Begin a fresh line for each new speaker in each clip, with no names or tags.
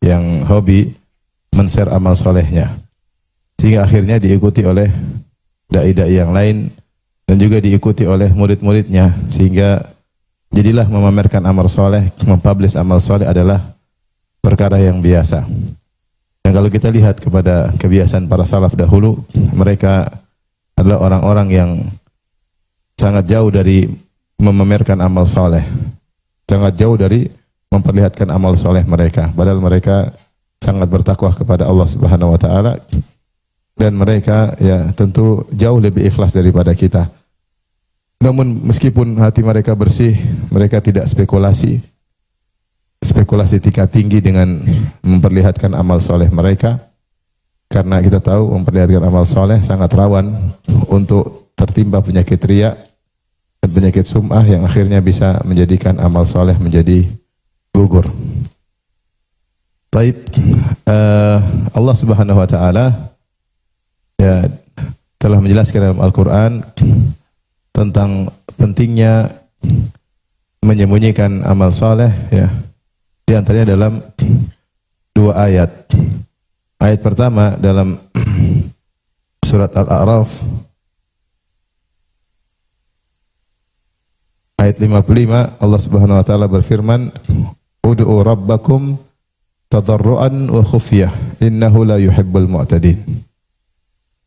yang hobi men-share amal solehnya, sehingga akhirnya diikuti oleh dai-dai yang lain dan juga diikuti oleh murid-muridnya, sehingga jadilah memamerkan amal soleh, mempublish amal soleh adalah perkara yang biasa. Dan kalau kita lihat kepada kebiasaan para salaf dahulu, mereka adalah orang-orang yang sangat jauh dari memamerkan amal soleh, sangat jauh dari memperlihatkan amal soleh mereka, padahal mereka sangat bertakwa kepada Allah Subhanahu wa taala, dan mereka ya tentu jauh lebih ikhlas daripada kita. Namun meskipun hati mereka bersih, mereka tidak spekulasi tingkat tinggi dengan memperlihatkan amal soleh mereka, karena kita tahu memperlihatkan amal soleh sangat rawan untuk tertimpa penyakit riya dan penyakit sum'ah yang akhirnya bisa menjadikan amal soleh menjadi gugur. Baik, Allah Subhanahu wa taala ya telah menjelaskan dalam Al-Qur'an tentang pentingnya menyembunyikan amal soleh, ya. Di antaranya dalam dua ayat. Ayat pertama dalam surat Al-A'raf ayat 55, Allah Subhanahu wa taala berfirman, "Ud'u rabbakum tadarruan wa khufyah, innahu la yuhibbul mu'tadin."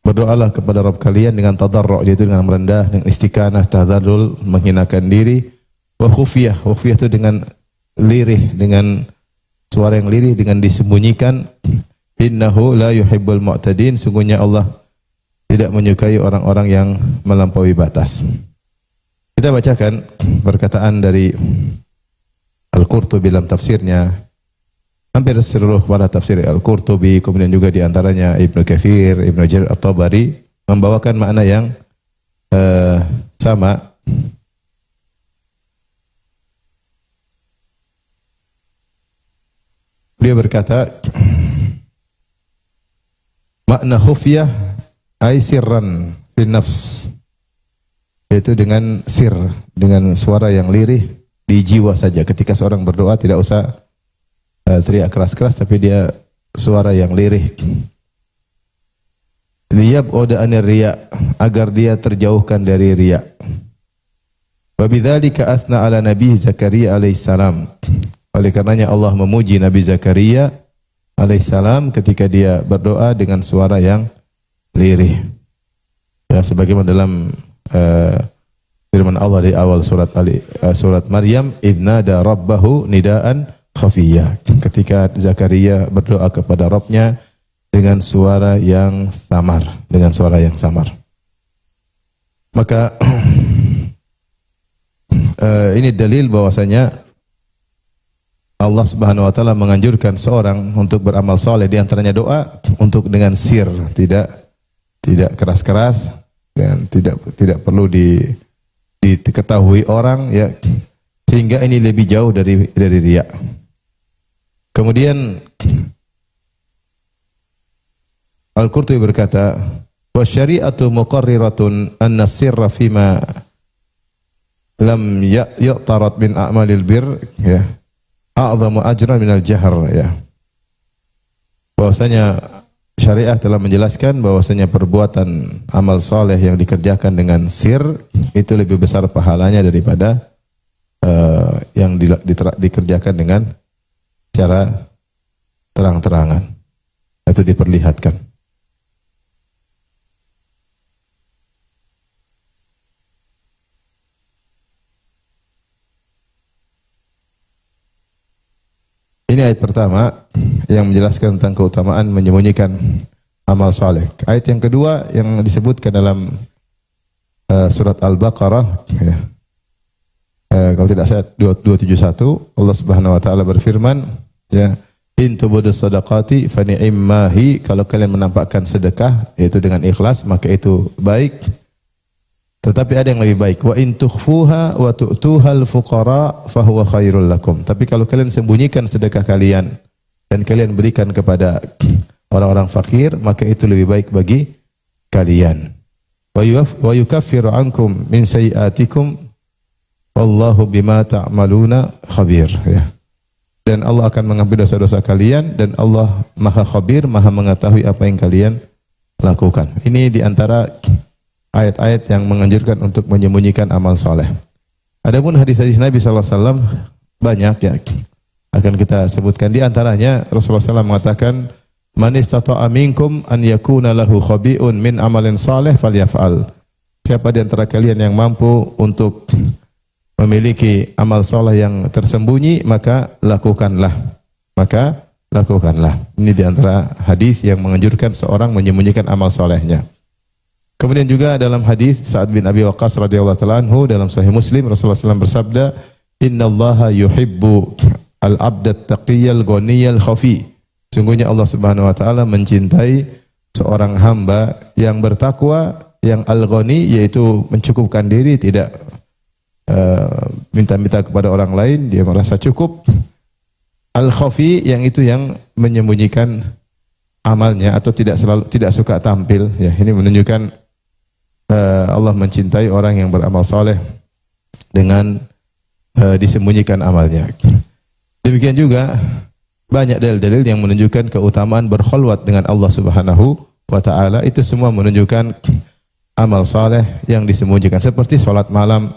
Berdoalah kepada Rabb kalian dengan tadarru', yaitu dengan merendah, dengan istiqanah, tadzallul, menghinakan diri, wa khufyah, khufyah itu dengan lirih, dengan suara yang lirih, dengan disembunyikan. Innahu la yuhibbul mu'tadin, sungguhnya Allah tidak menyukai orang-orang yang melampaui batas. Kita bacakan perkataan dari Al-Qurtubi dalam tafsirnya. Hampir seluruh para tafsir Al-Qurtubi, kemudian juga di antaranya Ibnu Katsir, Ibnu Jarir At-Tabari membawakan makna yang sama. Dia berkata, makna khufyah ay sirran fi nafs, yaitu dengan sir, dengan suara yang lirih di jiwa saja. Ketika seorang berdoa tidak usah teriak keras-keras, tapi dia suara yang lirih. Liyab'uda anir riya, agar dia terjauhkan dari riya. Wa bidzalika athna ala Nabi Zakaria alaihissalam. Oleh karenanya Allah memuji Nabi Zakaria alaihissalam ketika dia berdoa dengan suara yang lirih. Ya, sebagaimana dalam firman Allah di awal surat Maryam, idnada rabbahu nidaan khafiyah, ketika Zakaria berdoa kepada Rabbnya dengan suara yang samar, Maka ini dalil bahwasanya Allah Subhanahu wa taala menganjurkan seorang untuk beramal soleh, di antaranya doa untuk dengan sir, tidak keras-keras dan tidak perlu diketahui orang, ya, sehingga ini lebih jauh dari riya. Kemudian Al-Qurtubi berkata, wa syari'atu muqarriratun anna sirra fima lam ya'tarat min a'malil bir, ya, a'zamu ajran minal jahr, ya. Bahwasanya syariah telah menjelaskan bahwasanya perbuatan amal soleh yang dikerjakan dengan sir itu lebih besar pahalanya daripada yang dikerjakan dengan secara terang-terangan, itu diperlihatkan. Ini ayat pertama yang menjelaskan tentang keutamaan menyembunyikan amal saleh. Ayat yang kedua yang disebutkan dalam surat Al-Baqarah, ya. Kalau tidak salah 271, Allah Subhanahu wa taala berfirman, ya, in tubudus sadaqati fa ni'mahi, kalau kalian menampakkan sedekah yaitu dengan ikhlas maka itu baik. Tetapi ada yang lebih baik, wa in tukhfuha wa tu'tuhal fuqara fa huwa khairul lakum. Tapi kalau kalian sembunyikan sedekah kalian dan kalian berikan kepada orang-orang fakir, maka itu lebih baik bagi kalian. Wa yukaffiru ankum min sayiatikum wallahu bima ta'maluna khabir, ya. dan Allah akan mengampuni dosa-dosa kalian, dan Allah Maha Khabir, Maha mengetahui apa yang kalian lakukan. Ini di antara ayat-ayat yang menganjurkan untuk menyembunyikan amal soleh. Adapun hadis-hadis Nabi SAW banyak ya, akan kita sebutkan. Di antaranya Rasulullah SAW mengatakan, man istata'a minkum an yakuna lahu khabi'un min amalin salih falyaf'al. Siapa di antara kalian yang mampu untuk memiliki amal saleh yang tersembunyi, maka lakukanlah. Maka lakukanlah. Ini di antara hadis yang menganjurkan seorang menyembunyikan amal salehnya. Kemudian juga dalam hadis Sa'ad bin Abi Waqqas radhiyallahu ta'ala anhu dalam Sahih Muslim, Rasulullah SAW bersabda, "Innallaha yuhibbu al-'abda at-taqiyyal ghaniyal khafi." Sungguhnya Allah Subhanahu wa taala mencintai seorang hamba yang bertakwa, yang al-ghani, yaitu mencukupkan diri, tidak minta-minta kepada orang lain, dia merasa cukup. Al-khafi, yang itu yang menyembunyikan amalnya atau tidak suka tampil. Ya, ini menunjukkan Allah mencintai orang yang beramal soleh dengan disembunyikan amalnya. Demikian juga banyak dalil-dalil yang menunjukkan keutamaan berkhulwat dengan Allah Subhanahu wa taala. Itu semua menunjukkan amal saleh yang disembunyikan, seperti salat malam.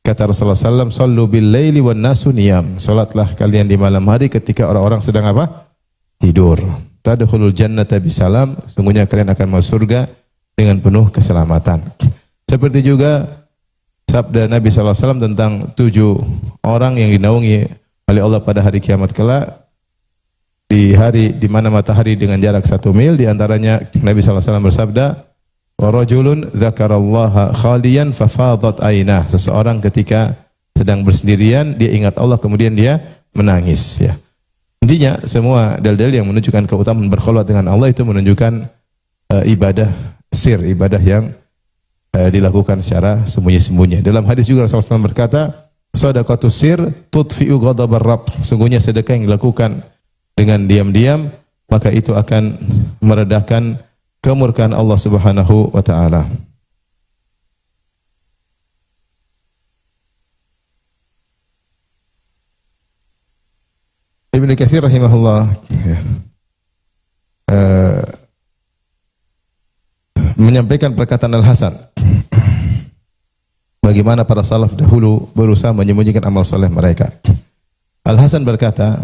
Kata Rasulullah SAW, "Shallu bil laili wan nasu niyam." Salatlah kalian di malam hari ketika orang-orang sedang apa? Tidur. Tadkhulul jannata bisalam. Sungguhnya kalian akan masuk surga dengan penuh keselamatan. Seperti juga sabda Nabi SAW tentang 7 orang yang dinaungi oleh Allah pada hari kiamat kelak, di hari di mana matahari dengan jarak 1 mil. Di antaranya Nabi SAW bersabda, wa rajulun dzakarallaha khaliyan fafadat ainah. Seseorang ketika sedang bersendirian dia ingat Allah kemudian dia menangis, ya. Intinya semua dalil-dalil yang menunjukkan keutamaan berkhulwat dengan Allah itu menunjukkan ibadah sir, ibadah yang dilakukan secara sembunyi-sembunyi. Dalam hadis juga Rasulullah SAW berkata, shadaqatus sir tudfi'u ghadabar rabb. Sungguhnya sedekah yang dilakukan dengan diam-diam maka itu akan meredakan kemurkaan Allah Subhanahu wa taala. Ibnu Katsir rahimahullah menyampaikan perkataan Al-Hasan, bagaimana para salaf dahulu berusaha menyembunyikan amal saleh mereka. Al-Hasan berkata,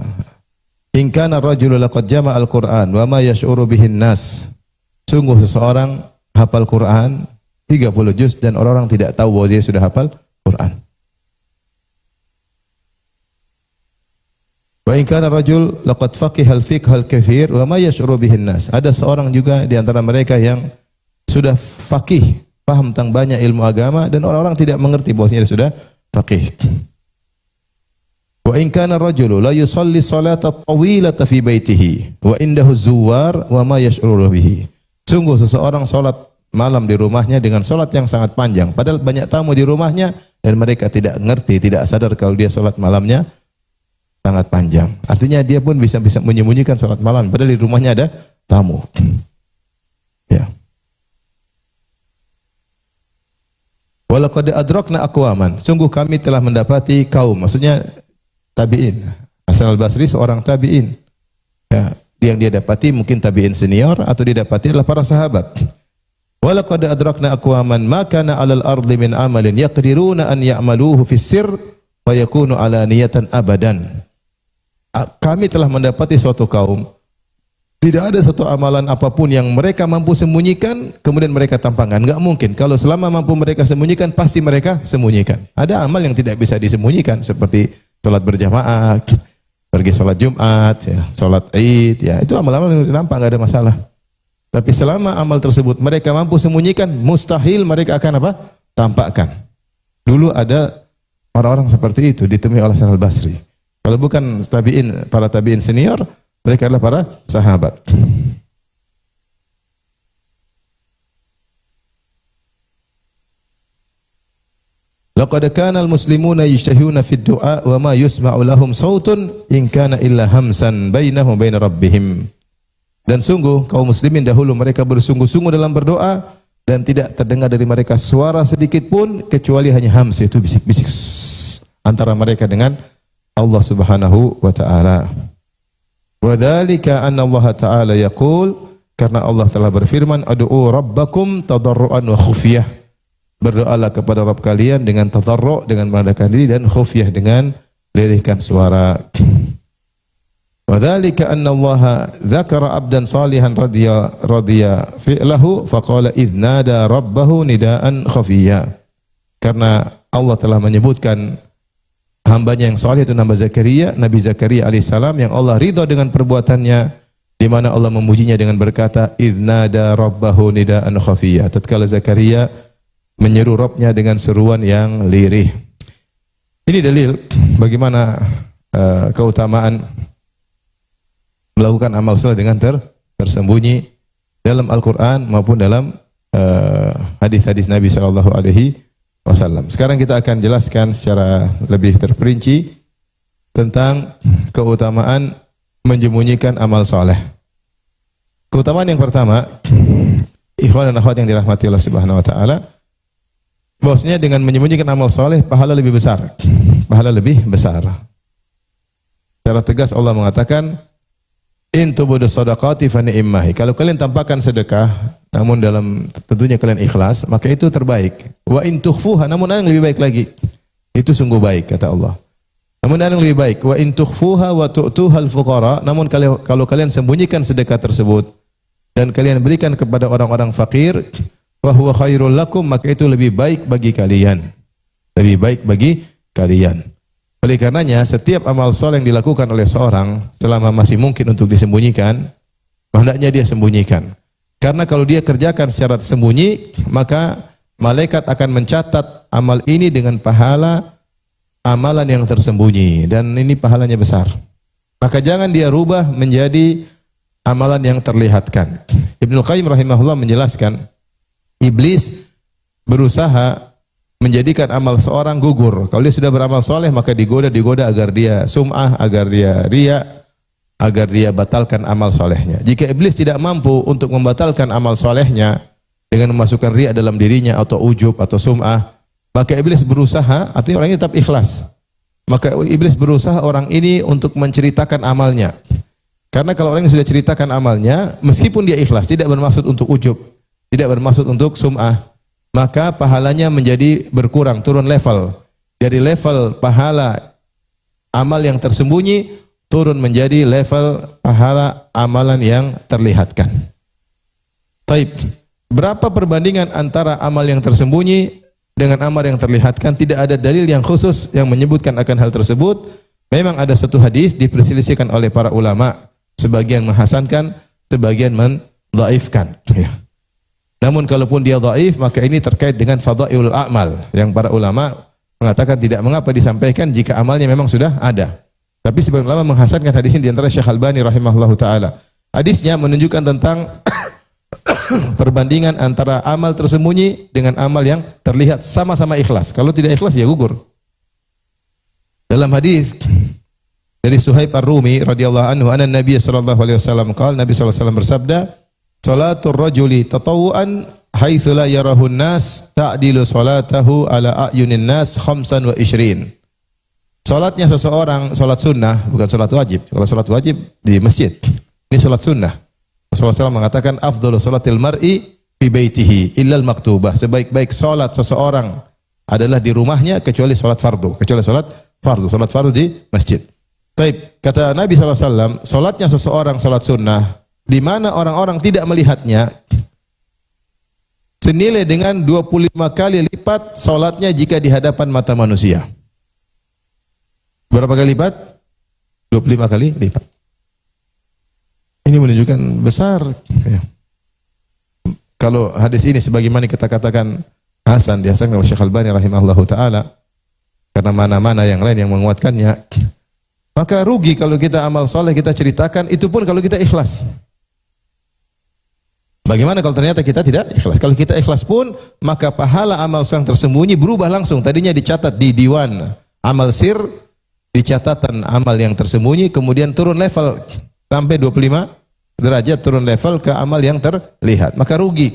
"In kana ar-rajulu laqad jama'a al-Qur'an wa ma yash'uru bihin nas." Sungguh seseorang hafal Quran 30 juz dan orang-orang tidak tahu bahwa dia sudah hafal Quran. Wa in kana rajul laqad faqiha al-fiqh al-katsir wa ma yash'uru bihin nas. Ada seorang juga di antara mereka yang sudah faqih, paham tentang banyak ilmu agama dan orang-orang tidak mengerti bahwasanya dia sudah faqih. Wa in kana rajulu la yusalli salata tawilata fi baitihi wa indahu zuwar wa ma yash'uru bihi. Sungguh seseorang salat malam di rumahnya dengan salat yang sangat panjang, padahal banyak tamu di rumahnya dan mereka tidak ngerti, tidak sadar kalau dia salat malamnya sangat panjang. Artinya dia pun bisa menyembunyikan salat malam padahal di rumahnya ada tamu. Ya. Walaqad adrakna aqwaman. Sungguh kami telah mendapati kaum, maksudnya tabi'in. Hasan al-Basri seorang tabi'in. Ya, yang dia dapati mungkin tabi'in senior atau didapati adalah para sahabat. Walaqad adrakna aqwaman ma kana 'alal ardi min amalin yaqdiruna an ya'maluhu fis sirr wa yakunu 'alaniyatan abadan. Kami telah mendapati suatu kaum tidak ada satu amalan apapun yang mereka mampu sembunyikan kemudian mereka tampakkan. Enggak mungkin. Kalau selama mampu mereka sembunyikan pasti mereka sembunyikan. Ada amal yang tidak bisa disembunyikan seperti salat berjamaah, pergi sholat Jumat, ya, sholat Id, ya, itu amal-amal yang nampak, nggak ada masalah. Tapi selama amal tersebut mereka mampu sembunyikan, mustahil mereka akan apa? Tampakkan. Dulu ada orang-orang seperti itu ditemui oleh Hasan al-Basri. Kalau bukan tabi'in, para tabi'in senior, mereka adalah para sahabat. Laqad kana al-muslimuna yajtahuna fid du'a wa ma yusma'u lahum sautun in kana illa hamsan bainahum bain rabbihim. Dan sungguh kaum muslimin dahulu mereka bersungguh-sungguh dalam berdoa dan tidak terdengar dari mereka suara sedikit pun kecuali hanya hams, itu bisik-bisik antara mereka dengan Allah Subhanahu wa taala. Wa dzalika anna Allah taala yaqul, karena Allah telah berfirman, ad'u rabbakum tadarruan wa khufyah. Berdoalah kepada Rabb kalian dengan tadarru', dengan merendahkan diri, dan khufyah, dengan lirihkan suara. Wa dzalika anna Allah dzakara 'abdan salihan radiya fi'lahu faqala idz nada rabbahu nidaan khafiyya. Karena Allah telah menyebutkan hambanya yang saleh itu Nabi Zakaria alaihissalam, yang Allah ridha dengan perbuatannya, di mana Allah memujinya dengan berkata idz nada rabbahu nidaan khafiyya. Tatkala Zakaria menyeru Rabbnya dengan seruan yang lirih. Ini dalil bagaimana keutamaan melakukan amal saleh dengan tersembunyi dalam Al-Quran maupun dalam hadis-hadis Nabi sallallahu alaihi wasallam. Sekarang kita akan jelaskan secara lebih terperinci tentang keutamaan menyembunyikan amal saleh. Keutamaan yang pertama, ikhwan dan akhwat yang dirahmati Allah Subhanahu wa taala, bahwasanya dengan menyembunyikan amal saleh pahala lebih besar. Pahala lebih besar. Secara tegas Allah mengatakan, in tubudu shadaqati fa ni'mahi. Kalau kalian tampakkan sedekah namun dalam tentunya kalian ikhlas, maka itu terbaik. Wa in tukhfuha, namun ada yang lebih baik lagi. Itu sungguh baik kata Allah. Namun ada yang lebih baik, wa in tukhfuha wa tu'tuhal fuqara, namun kalau kalian sembunyikan sedekah tersebut dan kalian berikan kepada orang-orang fakir, wa huwa khairul lakum, maka itu lebih baik bagi kalian. Lebih baik bagi kalian. Oleh karenanya, setiap amal saleh yang dilakukan oleh seorang selama masih mungkin untuk disembunyikan, hendaknya dia sembunyikan. Karena kalau dia kerjakan secara tersembunyi, maka malaikat akan mencatat amal ini dengan pahala amalan yang tersembunyi, dan ini pahalanya besar. Maka jangan dia rubah menjadi amalan yang terlihatkan. Ibnu Qayyim rahimahullah menjelaskan, iblis berusaha menjadikan amal seorang gugur. Kalau dia sudah beramal soleh, maka digoda agar dia sum'ah, agar dia riya, agar dia batalkan amal solehnya. Jika iblis tidak mampu untuk membatalkan amal solehnya dengan memasukkan riya dalam dirinya, atau ujub, atau sum'ah, maka iblis berusaha, artinya orang ini tetap ikhlas. Maka iblis berusaha orang ini untuk menceritakan amalnya. Karena kalau orang yang sudah ceritakan amalnya, meskipun dia ikhlas, tidak bermaksud untuk ujub, tidak bermaksud untuk sum'ah, maka pahalanya menjadi berkurang, turun level. Dari level pahala amal yang tersembunyi, turun menjadi level pahala amalan yang terlihatkan. Taib. Berapa perbandingan antara amal yang tersembunyi dengan amal yang terlihatkan? Tidak ada dalil yang khusus yang menyebutkan akan hal tersebut. Memang ada satu hadis diperselisihkan oleh para ulama, sebagian menghasankan, sebagian mendhaifkan. Ya. Namun kalaupun dia dhaif, maka ini terkait dengan fadhailul a'mal, yang para ulama mengatakan tidak mengapa disampaikan jika amalnya memang sudah ada. Tapi sebagian ulama menghasankan hadis ini, di antara Syekh Albani rahimahullahu taala. Hadisnya menunjukkan tentang perbandingan antara amal tersembunyi dengan amal yang terlihat, sama-sama ikhlas. Kalau tidak ikhlas ya gugur. Dalam hadis dari Suhaib Ar-Rumi radhiyallahu anhu, anna Nabi sallallahu alaihi wasallam qala, Nabi sallallahu alaihi wasallam bersabda, salatul rajuli tatawuan haitsu la yarahun nas ta'dilu salatahu ala a'yunin nas 25. Salatnya seseorang, salat sunnah, bukan salat wajib. Kalau salat wajib di masjid. Ini salat sunnah. Rasulullah SAW mengatakan afdhalu salatil mar'i fi baitihi illal maktubah. Sebaik-baik salat seseorang adalah di rumahnya kecuali salat fardu. Kecuali salat fardu. Salat fardu di masjid. Baik, kata Nabi SAW, salatnya seseorang salat sunnah di mana orang-orang tidak melihatnya, senilai dengan 25 kali lipat salatnya jika di hadapan mata manusia. Berapa kali lipat? 25 kali lipat. Ini menunjukkan besar. Ya. Kalau hadis ini sebagaimana kita katakan hasan, dihasankan oleh Syekh Albani rahimahullahu taala, karena mana-mana yang lain yang menguatkannya, maka rugi kalau kita amal soleh kita ceritakan, itu pun kalau kita ikhlas. Bagaimana kalau ternyata kita tidak ikhlas? Kalau kita ikhlas pun, maka pahala amal yang tersembunyi berubah langsung. Tadinya dicatat di diwan amal sir, di catatan amal yang tersembunyi, kemudian turun level sampai 25 derajat, turun level ke amal yang terlihat. Maka rugi.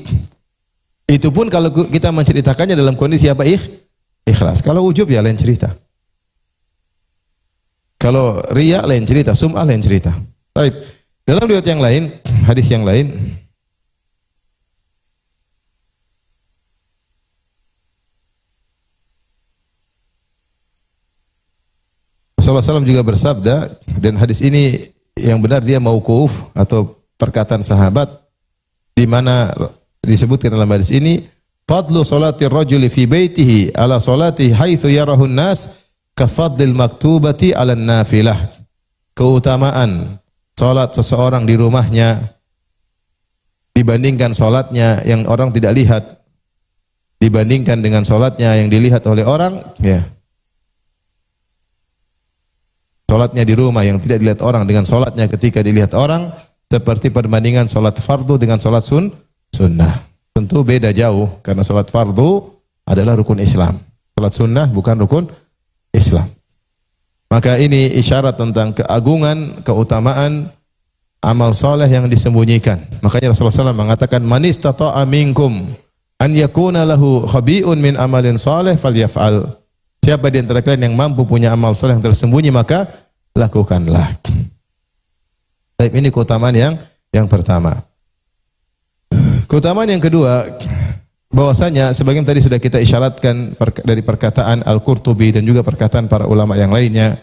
Itu pun kalau kita menceritakannya dalam kondisi apa? Ikhlas. Kalau ujub ya lain cerita. Kalau riya lain cerita, sum'ah lain cerita. Baik. Dalam riwayat yang lain, hadis yang lain, Rasulullah SAW juga bersabda, dan hadis ini yang benar dia mauquf atau perkataan sahabat, di mana disebutkan dalam hadis ini, fadlu salatir rajuli fi baitihi ala salati haitsu yarahun nas ka fadlil maktubati ala nafilah. Keutamaan salat seseorang di rumahnya dibandingkan salatnya yang orang tidak lihat, dibandingkan dengan salatnya yang dilihat oleh orang, ya. Salatnya di rumah yang tidak dilihat orang dengan salatnya ketika dilihat orang seperti perbandingan salat fardu dengan salat sunnah. Tentu beda jauh karena salat fardu adalah rukun Islam. Salat sunnah bukan rukun Islam. Maka ini isyarat tentang keagungan, keutamaan amal soleh yang disembunyikan. Makanya Rasulullah SAW mengatakan, man istata'a minkum an yakuna lahu khabi'un min amalin soleh falyaf'al. Siapa di antara kalian yang mampu punya amal soleh yang tersembunyi, maka lakukanlah. Baik, ini keutamaan yang pertama. Keutamaan yang kedua, bahwasanya sebagian tadi sudah kita isyaratkan dari perkataan Al-Qurtubi dan juga perkataan para ulama yang lainnya,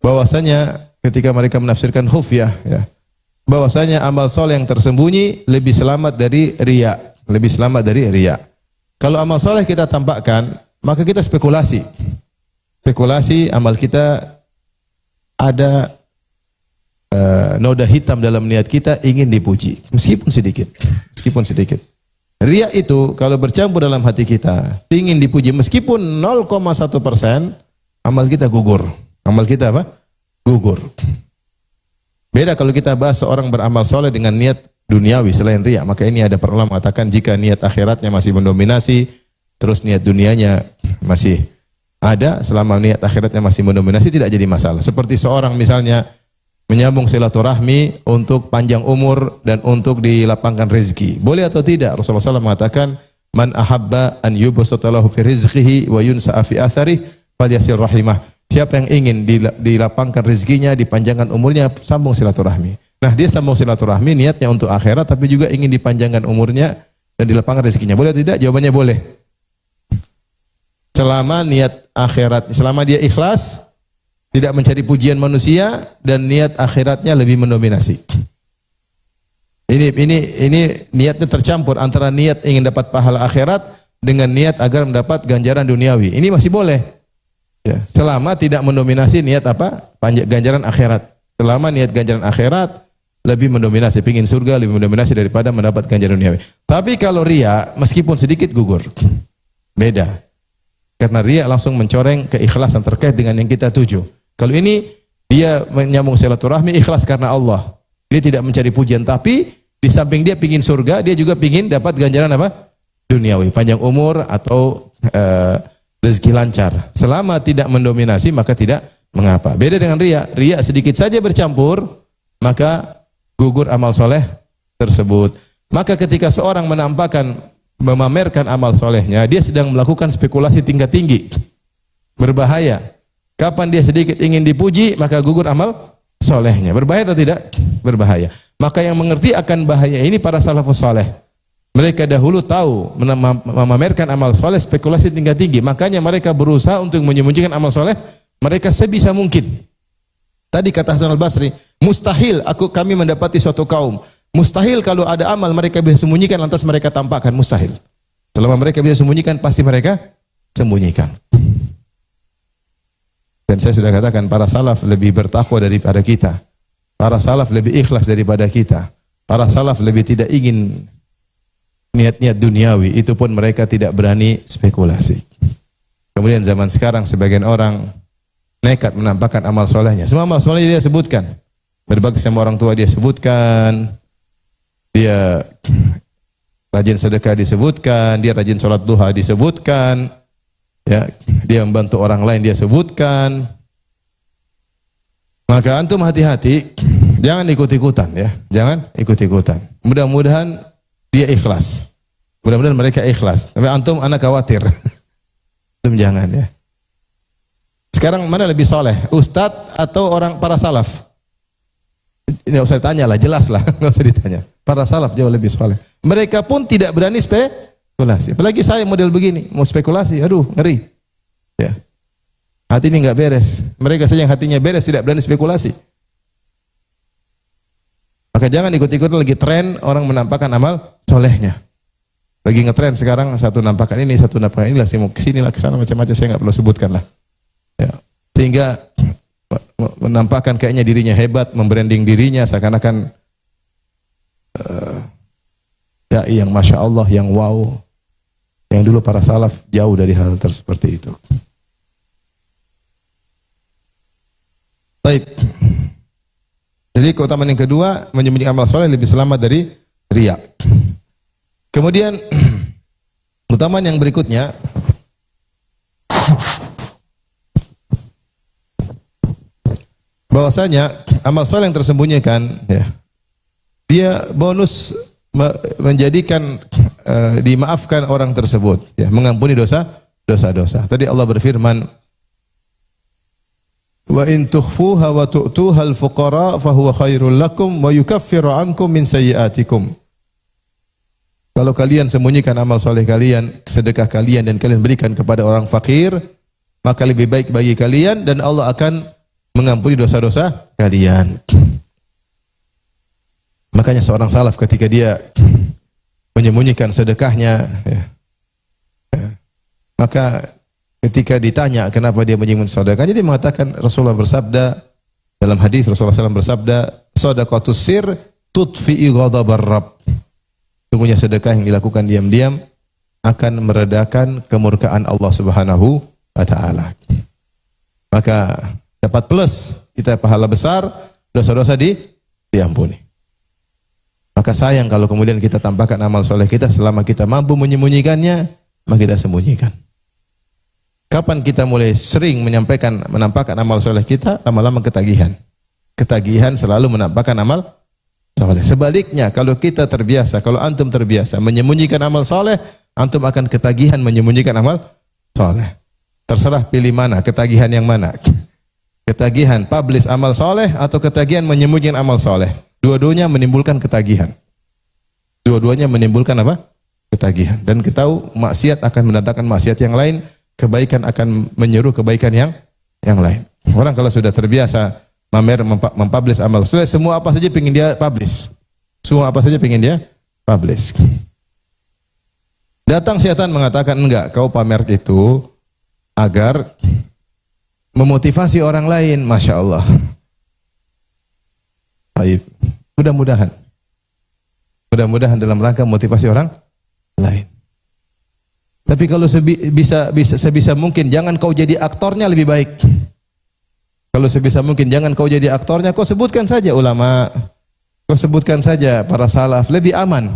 bahwasanya ketika mereka menafsirkan khufyah, ya, bahwasanya amal soleh yang tersembunyi lebih selamat dari riya, lebih selamat dari riya. Kalau amal soleh kita tampakkan, maka kita spekulasi. Spekulasi amal kita ada noda hitam dalam niat kita ingin dipuji, meskipun sedikit. Meskipun sedikit. Riya itu kalau bercampur dalam hati kita, ingin dipuji meskipun 0,1%, amal kita gugur. Amal kita apa? Gugur. Beda kalau kita bahas seorang beramal soleh dengan niat duniawi selain riya, maka ini ada para ulama mengatakan jika niat akhiratnya masih mendominasi, terus niat dunianya masih ada, selama niat akhiratnya masih mendominasi tidak jadi masalah. Seperti seorang misalnya menyambung silaturahmi untuk panjang umur dan untuk dilapangkan rezeki. Boleh atau tidak? Rasulullah SAW mengatakan, man ahabba an yubsata lahu fi rizqihi wa yunsa'a fi atharihi falyasil rahimah. Siapa yang ingin dilapangkan rezekinya, dipanjangkan umurnya, sambung silaturahmi. Nah, dia sambung silaturahmi niatnya untuk akhirat tapi juga ingin dipanjangkan umurnya dan dilapangkan rezekinya. Boleh atau tidak? Jawabannya boleh. Selama niat akhirat, selama dia ikhlas, tidak mencari pujian manusia dan niat akhiratnya lebih mendominasi. Ini niatnya tercampur antara niat ingin dapat pahala akhirat dengan niat agar mendapat ganjaran duniawi. Ini masih boleh. Ya, selama tidak mendominasi niat apa? Ganjaran akhirat. Selama niat ganjaran akhirat lebih mendominasi, pingin surga lebih mendominasi daripada mendapat ganjaran duniawi. Tapi kalau riya meskipun sedikit gugur. Beda. Karena riya langsung mencoreng keikhlasan terkait dengan yang kita tuju. Kalau ini dia menyambung silaturahmi ikhlas karena Allah. Dia tidak mencari pujian, tapi di samping dia pingin surga, dia juga pingin dapat ganjaran apa? Duniawi, panjang umur atau rezeki lancar. Selama tidak mendominasi maka tidak mengapa. Beda dengan riya. Riya sedikit saja bercampur, maka gugur amal soleh tersebut. Maka ketika seorang memamerkan amal solehnya, dia sedang melakukan spekulasi tingkat tinggi. Berbahaya. Kapan dia sedikit ingin dipuji, maka gugur amal solehnya. Berbahaya atau tidak? Berbahaya. Maka yang mengerti akan bahaya ini para salafus soleh. Mereka dahulu tahu memamerkan amal soleh spekulasi tingkat tinggi. Makanya mereka berusaha untuk menyembunyikan amal soleh mereka sebisa mungkin. Tadi kata Hasan al-Basri, mustahil kami mendapati suatu kaum. Mustahil kalau ada amal mereka bisa sembunyikan lantas mereka tampakkan, mustahil. Selama mereka bisa sembunyikan pasti mereka sembunyikan. Dan saya sudah katakan para salaf lebih bertakwa daripada kita. Para salaf lebih ikhlas daripada kita. Para salaf lebih tidak ingin niat-niat duniawi, itu pun mereka tidak berani spekulasi. Kemudian zaman sekarang sebagian orang nekat menampakkan amal solehnya. Semua amal solehnya dia sebutkan. Berbakti sama orang tua dia sebutkan. Dia rajin sedekah disebutkan, dia rajin sholat duha disebutkan, ya, dia membantu orang lain dia sebutkan. Maka antum hati-hati, jangan ikut-ikutan ya, jangan ikut-ikutan. Mudah-mudahan dia ikhlas, mudah-mudahan mereka ikhlas. Tapi antum anak khawatir, antum jangan ya. Sekarang mana lebih soleh? Ustadz atau orang para salaf? Nggak usah ditanya lah, jelas lah. Nggak usah ditanya. Para salaf jauh lebih soleh. Mereka pun tidak berani spekulasi. Apalagi saya model begini, mau spekulasi, aduh ngeri. Ya. Hati ini nggak beres. Mereka saja yang hatinya beres tidak berani spekulasi. Maka jangan ikut-ikut lagi tren orang menampakkan amal solehnya. Lagi ngetren sekarang satu nampakan ini, satu nampakan ini lah, saya mau kesini lah, kesana macam-macam, saya nggak perlu sebutkan lah. Ya. Sehingga menampakkan kayaknya dirinya hebat, membranding dirinya seakan-akan dai yang masya Allah, yang wow, yang dulu para salaf jauh dari hal seperti itu. Baik. Jadi keutamaan yang kedua, menyembunyikan amal soleh lebih selamat dari riya. Kemudian keutamaan yang berikutnya, bahwasanya amal soleh yang tersembunyikan, ya, dia bonus menjadikan dimaafkan orang tersebut, ya, mengampuni dosa-dosa. Tadi Allah berfirman, wa in tukhfuha wa tu'tuha al-fuqara fa huwa khairul lakum wa yukaffiru ankum min sayyi'atikum. Kalau kalian sembunyikan amal soleh kalian, sedekah kalian, dan kalian berikan kepada orang fakir, maka lebih baik bagi kalian dan Allah akan mengampuni dosa-dosa kalian. Makanya seorang salaf ketika dia menyembunyikan sedekahnya, ya, maka ketika ditanya kenapa dia menyembunyikan sedekahnya, dia mengatakan Rasulullah bersabda dalam hadis, Rasulullah SAW bersabda, shadaqatus sir tudfi'i ghadabar rabb. Sungguhnya sedekah yang dilakukan diam-diam akan meredakan kemurkaan Allah Subhanahu wa taala. Maka dapat plus, kita pahala besar, dosa-dosa diampuni. Maka sayang kalau kemudian kita tampakkan amal soleh kita, selama kita mampu menyembunyikannya, maka kita sembunyikan. Kapan kita mulai sering menampakkan amal soleh kita, lama-lama ketagihan. Ketagihan selalu menampakkan amal soleh. Sebaliknya, kalau kita terbiasa, kalau antum terbiasa menyembunyikan amal soleh, antum akan ketagihan menyembunyikan amal soleh. Terserah pilih mana, ketagihan yang mana. Ketagihan publish amal soleh atau ketagihan menyembunyikan amal soleh. Dua-duanya menimbulkan ketagihan. Dua-duanya menimbulkan apa? Ketagihan. Dan kita tahu maksiat akan mendatangkan maksiat yang lain, kebaikan akan menyeru kebaikan yang lain. Orang kalau sudah terbiasa mempublish amal soleh, semua apa saja ingin dia publish. Semua apa saja ingin dia publish. Datang syaitan mengatakan, enggak, kau pamer itu agar memotivasi orang lain. Masya Allah. Baik. Mudah-mudahan dalam rangka motivasi orang lain. Tapi kalau sebisa mungkin jangan kau jadi aktornya, lebih baik. Kalau sebisa mungkin jangan kau jadi aktornya, kau sebutkan saja ulama, kau sebutkan saja para salaf, lebih aman.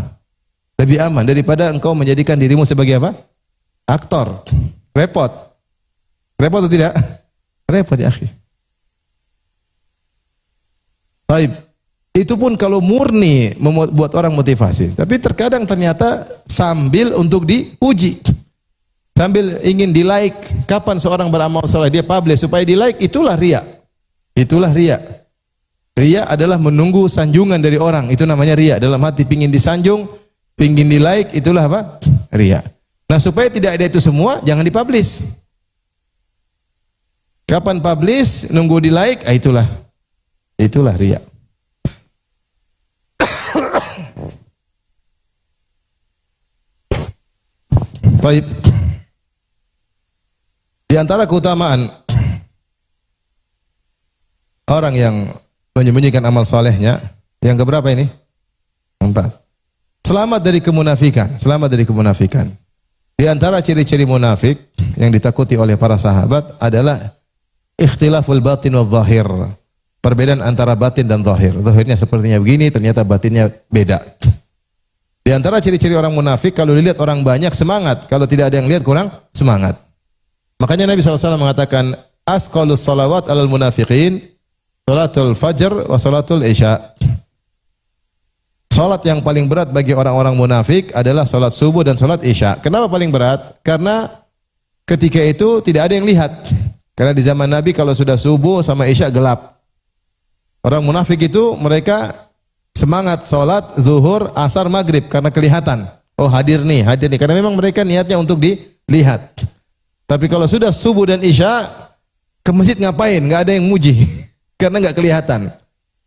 Lebih aman daripada engkau menjadikan dirimu sebagai apa? Aktor. Repot. Repot atau tidak? Repot ya akhi. Baik. Itu pun kalau murni membuat orang motivasi. Tapi terkadang ternyata sambil untuk dipuji. Sambil ingin di like. Kapan seorang beramal saleh dia publish supaya di like, itulah riya. Itulah riya. Riya adalah menunggu sanjungan dari orang. Itu namanya riya. Dalam hati pingin disanjung, pingin di like, itulah apa? Riya. Nah, supaya tidak ada itu semua, jangan dipublish. Kapan publish, nunggu di like, itulah riya. Baik. Di antara keutamaan orang yang menyembunyikan amal solehnya, yang keberapa ini? 4. Selamat dari kemunafikan. Selamat dari kemunafikan. Di antara ciri-ciri munafik yang ditakuti oleh para sahabat adalah ikhtilaful batin wal zahir. Perbedaan antara batin dan zahir. Zahirnya sepertinya begini, ternyata batinnya beda. Di antara ciri-ciri orang munafik, kalau dilihat orang banyak semangat, kalau tidak ada yang lihat kurang semangat. Makanya Nabi SAW mengatakan, athqalus salawat alal munafiqin, salatul fajr wa salatul isya. Salat yang paling berat bagi orang-orang munafik adalah salat subuh dan salat isya. Kenapa paling berat? Karena ketika itu tidak ada yang lihat. Karena di zaman Nabi kalau sudah subuh sama isya gelap. Orang munafik itu mereka semangat sholat zuhur, asar, maghrib karena kelihatan. Oh hadir nih. Karena memang mereka niatnya untuk dilihat. Tapi kalau sudah subuh dan isya, ke masjid ngapain? Nggak ada yang muji. Karena nggak kelihatan.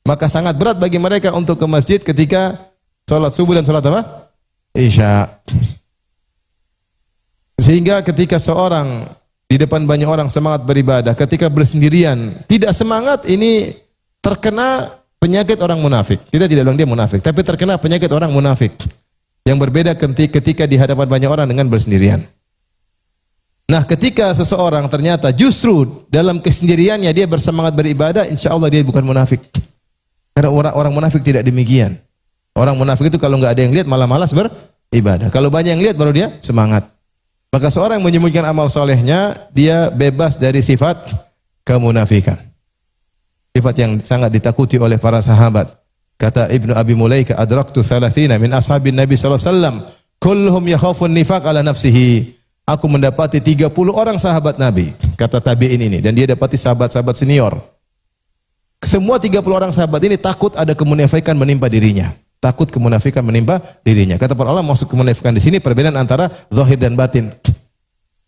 Maka sangat berat bagi mereka untuk ke masjid ketika sholat subuh dan sholat apa? Isya. Sehingga ketika seorang di depan banyak orang semangat beribadah, ketika bersendirian tidak semangat, ini terkena penyakit orang munafik. Kita tidak bilang dia munafik, tapi terkena penyakit orang munafik. Yang berbeda ketika di hadapan banyak orang dengan bersendirian. Nah, ketika seseorang ternyata justru dalam kesendiriannya dia bersemangat beribadah, insya Allah dia bukan munafik. Karena orang munafik tidak demikian. Orang munafik itu kalau nggak ada yang lihat malah malas beribadah. Kalau banyak yang lihat baru dia semangat. Maka seorang yang menyembunyikan amal solehnya, dia bebas dari sifat kemunafikan. Sifat yang sangat ditakuti oleh para sahabat. Kata Ibnu Abi Mulaika, adraktu 30 min ashabin Nabi sallallahu alaihi wasallam, kulluhum yakhafun nifaq ala nafsihi. Aku mendapati 30 orang sahabat Nabi, kata tabi'in ini, dan dia dapati sahabat-sahabat senior. Semua 30 orang sahabat ini takut ada kemunafikan menimpa dirinya. Takut kemunafikan menimpa dirinya. Kata para ulama, maksud kemunafikan di sini perbedaan antara zahir dan batin.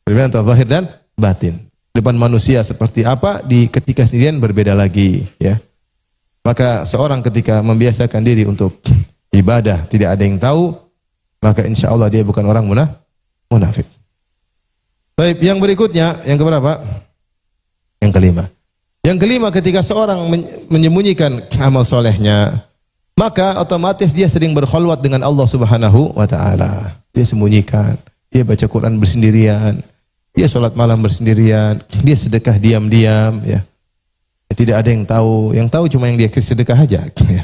Perbedaan antara zahir dan batin. Depan manusia seperti apa, di ketika sendirian berbeda lagi, ya. Maka seorang ketika membiasakan diri untuk ibadah, tidak ada yang tahu, maka insya Allah dia bukan orang munafik. Baik, yang berikutnya, yang keberapa? Yang kelima. Yang kelima, ketika seorang menyembunyikan amal solehnya, maka otomatis dia sering berkholwat dengan Allah Subhanahu wa taala. Dia sembunyikan, dia baca Quran bersendirian, dia sholat malam bersendirian, dia sedekah diam-diam, ya. Tidak ada yang tahu cuma yang dia sedekah aja, ya.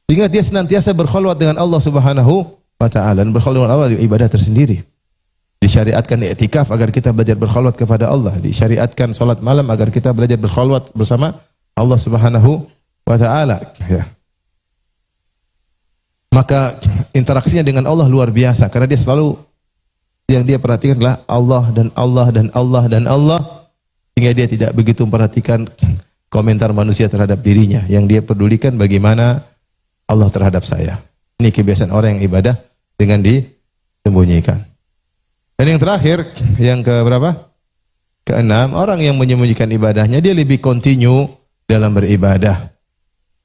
Sehingga dia senantiasa berkholwat dengan Allah Subhanahu wa taala, dan berkholwat dengan Allah di ibadah tersendiri. Disyariatkan i'tikaf agar kita belajar berkholwat kepada Allah, disyariatkan sholat malam agar kita belajar berkholwat bersama Allah Subhanahu wa taala, ya. Maka interaksinya dengan Allah luar biasa, karena dia selalu yang dia perhatikan adalah Allah dan Allah dan Allah dan Allah, sehingga dia tidak begitu memperhatikan komentar manusia terhadap dirinya. Yang dia pedulikan bagaimana Allah terhadap saya. Ini kebiasaan orang yang ibadah dengan disembunyikan. Dan yang terakhir, yang keberapa? Keenam, orang yang menyembunyikan ibadahnya, dia lebih kontinu dalam beribadah.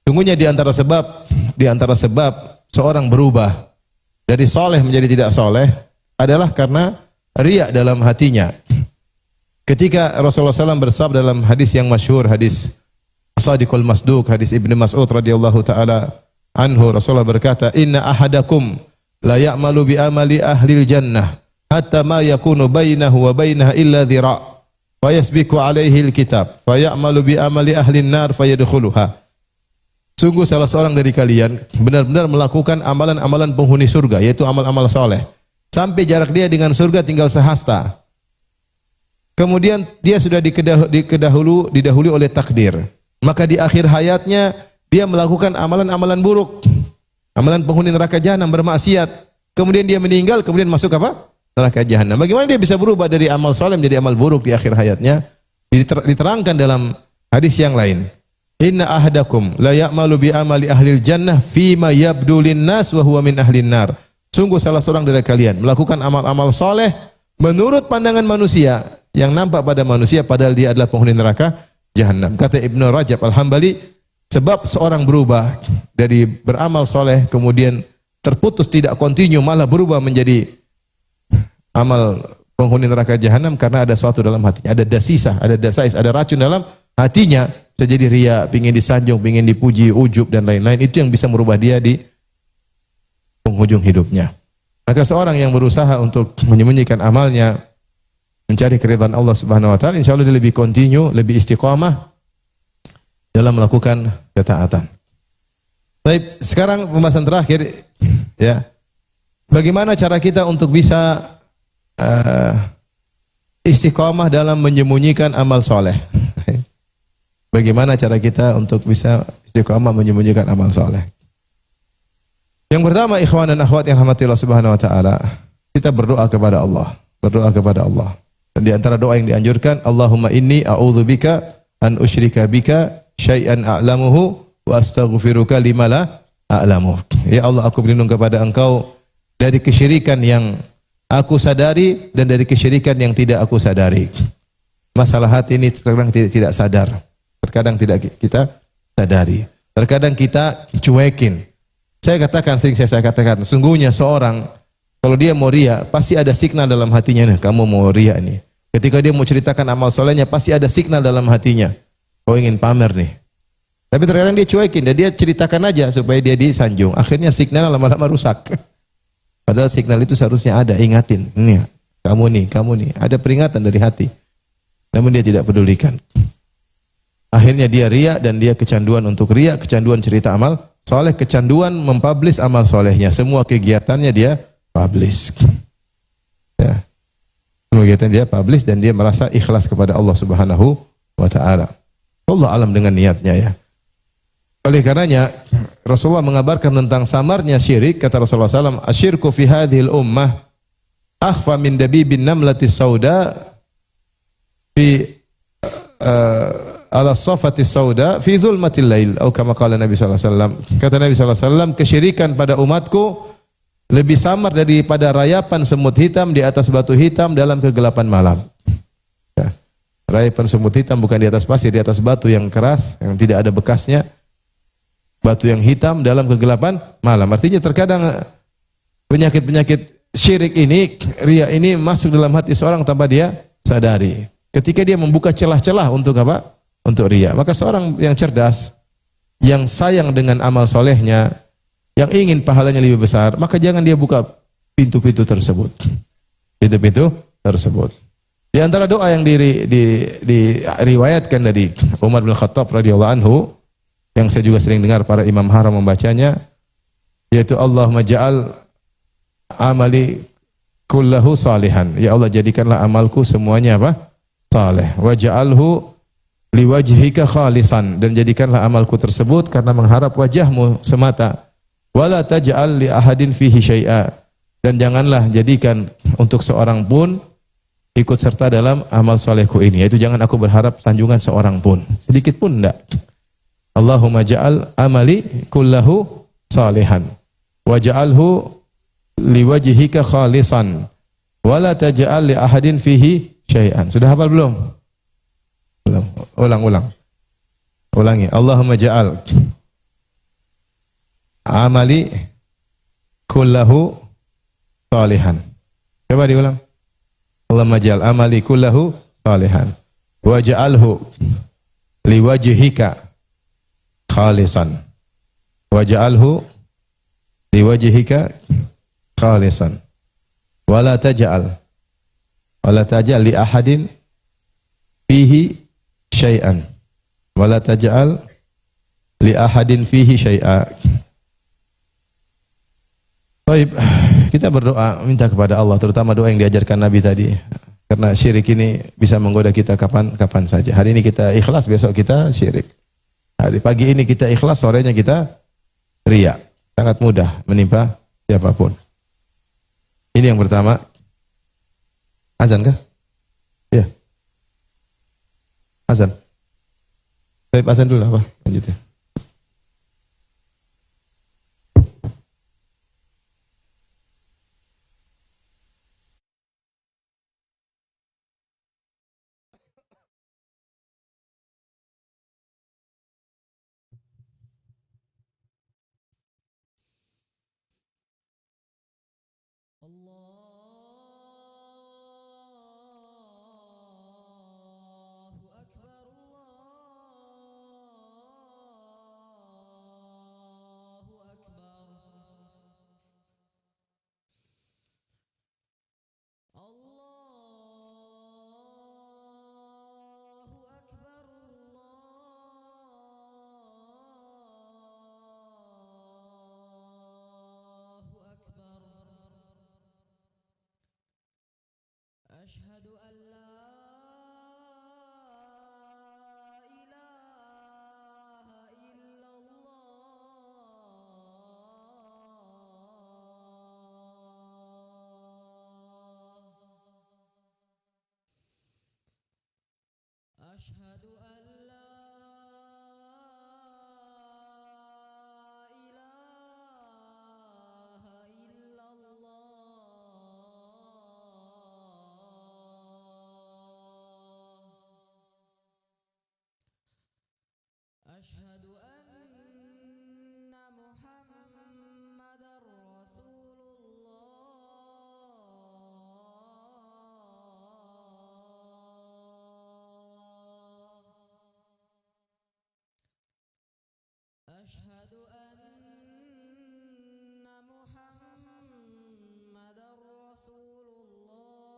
Sungguhnya di antara sebab seorang berubah dari soleh menjadi tidak soleh adalah karena riya dalam hatinya. Ketika Rasulullah SAW bersabda dalam hadis yang masyhur, hadis Shadiqul Masduq, hadis Ibnu Mas'ud radhiyallahu taala anhu, Rasulullah berkata, "Inna ahadakum la ya'malu bi amali ahlil jannah hatta ma yakunu bainahu wa bainaha illa dhira' fa yasbiqu alaihi alkitab fa ya'malu bi amali ahlin nar fayadkhuluha." Sungguh salah seorang dari kalian benar-benar melakukan amalan-amalan penghuni surga, yaitu amal-amal soleh, sampai jarak dia dengan surga tinggal sehasta. Kemudian dia sudah didahului oleh takdir. Maka di akhir hayatnya dia melakukan amalan-amalan buruk, amalan penghuni neraka jahanam, bermaksiat. Kemudian dia meninggal, kemudian masuk apa? Neraka jahanam. Bagaimana dia bisa berubah dari amal soleh menjadi amal buruk di akhir hayatnya? Diterangkan dalam hadis yang lain. Inna ahadakum la ya'malu bi amali ahlil jannah fima yabdu linnas wa huwa min ahlin nar. Sungguh salah seorang dari kalian melakukan amal-amal soleh menurut pandangan manusia, yang nampak pada manusia padahal dia adalah penghuni neraka jahanam. Kata Ibnu Rajab Al-Hambali, sebab seorang berubah dari beramal soleh kemudian terputus, tidak kontinu, malah berubah menjadi amal penghuni neraka jahanam, karena ada sesuatu dalam hatinya, ada dasisah, ada dasais, ada racun dalam hatinya. Bisa jadi riya, pingin disanjung, pingin dipuji, ujub dan lain-lain. Itu yang bisa merubah dia di penghujung hidupnya. Maka seorang yang berusaha untuk menyembunyikan amalnya, mencari keridhaan Allah Subhanahu wa taala, insyaallah dia lebih kontinu, lebih istiqamah dalam melakukan ketaatan. Baik, sekarang pembahasan terakhir, ya. Bagaimana cara kita untuk bisa istiqamah dalam menyembunyikan amal soleh? Bagaimana cara kita untuk bisa istiqamah menyembunyikan amal soleh? Yang pertama, ikhwan dan akhwat yang rahmati Allah Subhanahu wa taala, kita berdoa kepada Allah. Berdoa kepada Allah. Dan di antara doa yang dianjurkan, Allahumma inni a'udzubika an usyrika bika syai'an a'lamuhu wa astaghfiruka lima la a'lamu. Ya Allah, aku berlindung kepada Engkau dari kesyirikan yang aku sadari dan dari kesyirikan yang tidak aku sadari. Masalah hati ini terkadang tidak sadar. Terkadang tidak kita sadari. Terkadang kita cuekin. Sering saya katakan, sungguhnya seorang kalau dia mau ria, pasti ada signal dalam hatinya nih, kamu mau ria nih. Ketika dia mau ceritakan amal solehnya, pasti ada signal dalam hatinya. Kau ingin pamer nih. Tapi terkadang dia cuekin, dan dia ceritakan aja supaya dia disanjung. Akhirnya signal lama-lama rusak. Padahal signal itu seharusnya ada, ingatin. Ini, kamu nih. Ada peringatan dari hati. Namun dia tidak pedulikan. Akhirnya dia ria dan dia kecanduan untuk ria, kecanduan cerita amal soleh, kecanduan mempublish amal solehnya. Semua kegiatannya dia publish. Ya. Semua kegiatan dia publish dan dia merasa ikhlas kepada Allah Subhanahu wa taala. Allah alam dengan niatnya ya. Oleh karenanya Rasulullah mengabarkan tentang samarnya syirik, kata Rasulullah SAW, asyirku fi hadhil ummah akhfa min dabibin namlatis sauda fi ala safati sauda fi dhulmatil lail atau kama qala Nabi sallallahu alaihi wasallam. Kata Nabi sallallahu alaihi wasallam, kesyirikan pada umatku lebih samar daripada rayapan semut hitam di atas batu hitam dalam kegelapan malam. Ya. Rayapan semut hitam bukan di atas pasir, di atas batu yang keras yang tidak ada bekasnya. Batu yang hitam dalam kegelapan malam. Artinya terkadang penyakit-penyakit syirik ini, riya ini masuk dalam hati seorang tanpa dia sadari. Ketika dia membuka celah-celah untuk apa? Untuk riya. Maka seorang yang cerdas, yang sayang dengan amal solehnya, yang ingin pahalanya lebih besar, maka jangan dia buka pintu-pintu tersebut. Pintu-pintu tersebut. Di antara doa yang diriwayatkan dari Umar bin Khattab radhiyallahu anhu, yang saya juga sering dengar para imam haram membacanya, yaitu Allahumma ja'al amali kullahu salihan. Ya Allah, jadikanlah amalku semuanya apa? Saleh. Wa ja'alhu liwajhika khalisan, dan jadikanlah amalku tersebut karena mengharap wajahmu semata. Wala taj'al li ahadin fihi syai'a, dan janganlah jadikan untuk seorang pun ikut serta dalam amal solehku ini, yaitu jangan aku berharap sanjungan seorang pun, sedikit pun enggak. Allahumma ja'al amali kullahu salihan wa ja'alhu liwajhika khalisan wala taj'al li ahadin fihi syai'an. Sudah hafal belum? Belum. Ulangi. Allahumma ja'al amali kullahu salihan. Coba diulang. Allahumma ja'al amali kullahu salihan wa ja'alhu liwajhika khalisan wa ja'alhu liwajhika khalisan wala taj'al li ahadin fihi syai'an wala taj'al li ahadin fihi syai'a. Baik, kita berdoa minta kepada Allah, terutama doa yang diajarkan Nabi tadi, karena syirik ini bisa menggoda kita kapan saja. Hari ini kita ikhlas, besok kita syirik. Hari pagi ini kita ikhlas, sorenya kita riya. Sangat mudah menimpa siapapun. Ini yang pertama. Azan kah? Ya. Azan. Baik, azan dulu apa? Lanjut ya.
أشهد أن لا إله إلا الله أشهد أن لا إله إلا الله أشهد أن محمدا رسول الله أشهد أن محمدا رسول الله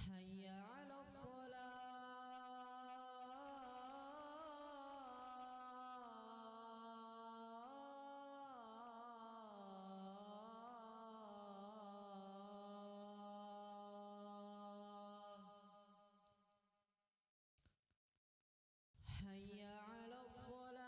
حي على الصلاة حي على الصلاة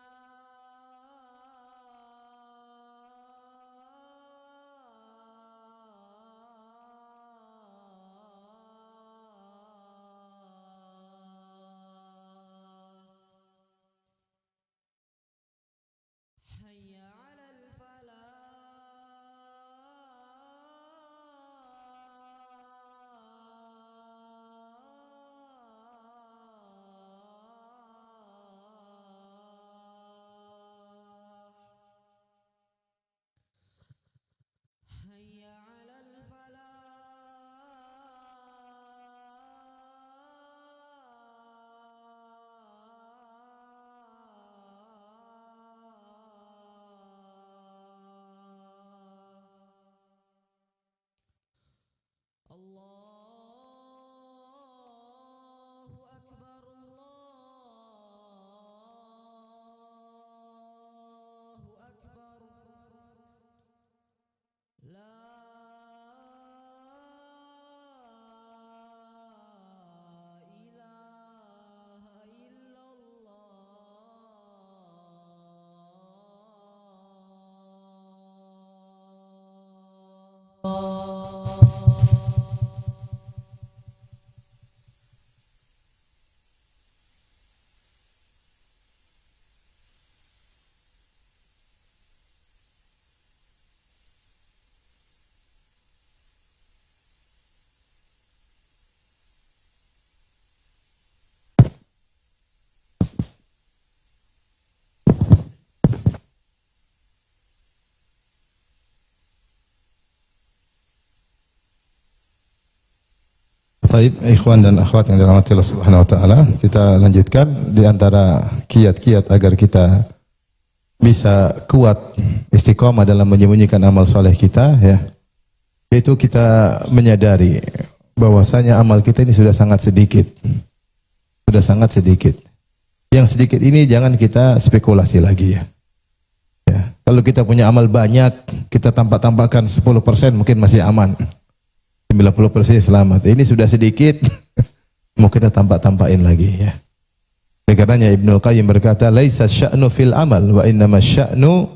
حي على الفلاح حي على الفلاح الله أكبر الله أكبر لا إله إلا الله
Taib, ikhwan dan akhwat yang dirahmati Allah Subhanahu wa taala, kita lanjutkan di antara kiat-kiat agar kita bisa kuat istiqomah dalam menyembunyikan amal soleh kita, ya. Yaitu kita menyadari bahwasanya amal kita ini sudah sangat sedikit. Sudah sangat sedikit. Yang sedikit ini jangan kita spekulasi lagi, ya. Ya. Kalau kita punya amal banyak, kita tambah-tambahkan 10% mungkin masih aman. 90% selamat. Ini sudah sedikit, mau kita tampak-tampakin lagi, ya. Oleh karenanya Ibnu Qayyim berkata, "Laisa sya'nu fil amal wa innama sya'nu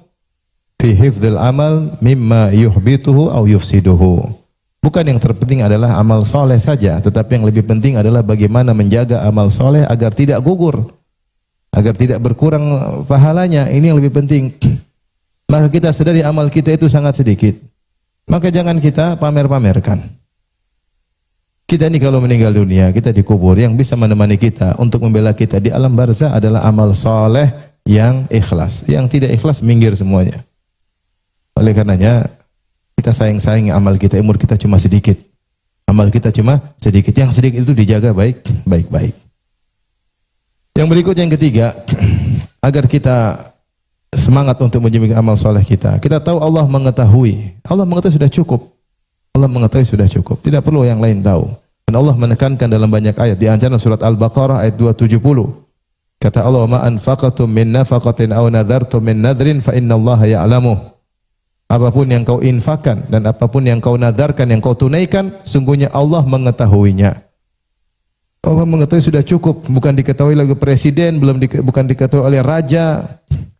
fi hifdzil amal mimma yuhbituhu aw yufsiduhu." Bukan yang terpenting adalah amal soleh saja, tetapi yang lebih penting adalah bagaimana menjaga amal soleh agar tidak gugur, agar tidak berkurang pahalanya. Ini yang lebih penting. Maka kita sadari amal kita itu sangat sedikit. Maka jangan kita pamer-pamerkan. Kita ini kalau meninggal dunia, kita dikubur, yang bisa menemani kita untuk membela kita di alam barzah adalah amal soleh yang ikhlas. Yang tidak ikhlas minggir semuanya. Oleh karenanya kita sayang-sayang amal kita, umur kita cuma sedikit. Amal kita cuma sedikit. Yang sedikit itu dijaga baik-baik. Yang berikut yang ketiga, agar kita semangat untuk menjaga amal soleh kita. Kita tahu Allah mengetahui. Allah mengetahui sudah cukup. Allah mengetahui sudah cukup. Tidak perlu yang lain tahu. Dan Allah menekankan dalam banyak ayat. Di antaranya surat Al-Baqarah ayat 270. Kata Allah, "Ma anfaqatum min nafaqatin aw nadartum min nadrin fa innallaha ya'lamuh." Apapun yang kau infakkan dan apapun yang kau nadarkan, yang kau tunaikan, sungguhnya Allah mengetahuinya. Allah mengetahui sudah cukup. Bukan diketahui lagi presiden, bukan diketahui oleh raja,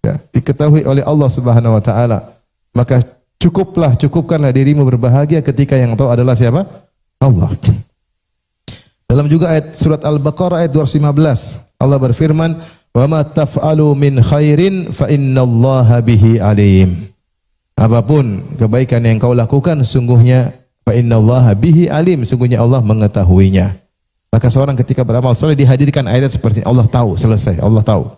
ya, diketahui oleh Allah Subhanahu wa taala. Maka cukupkanlah dirimu berbahagia ketika yang tahu adalah siapa? Allah. Dalam juga ayat surat Al-Baqarah ayat 215, Allah berfirman, "Wa ma taf'alu min khairin fa innallaha bihi alim." Apapun kebaikan yang kau lakukan, sungguhnya fa innallaha bihi alim, sungguhnya Allah mengetahuinya. Maka seorang ketika beramal saleh dihadirkan ayat seperti ini, Allah tahu, selesai, Allah tahu.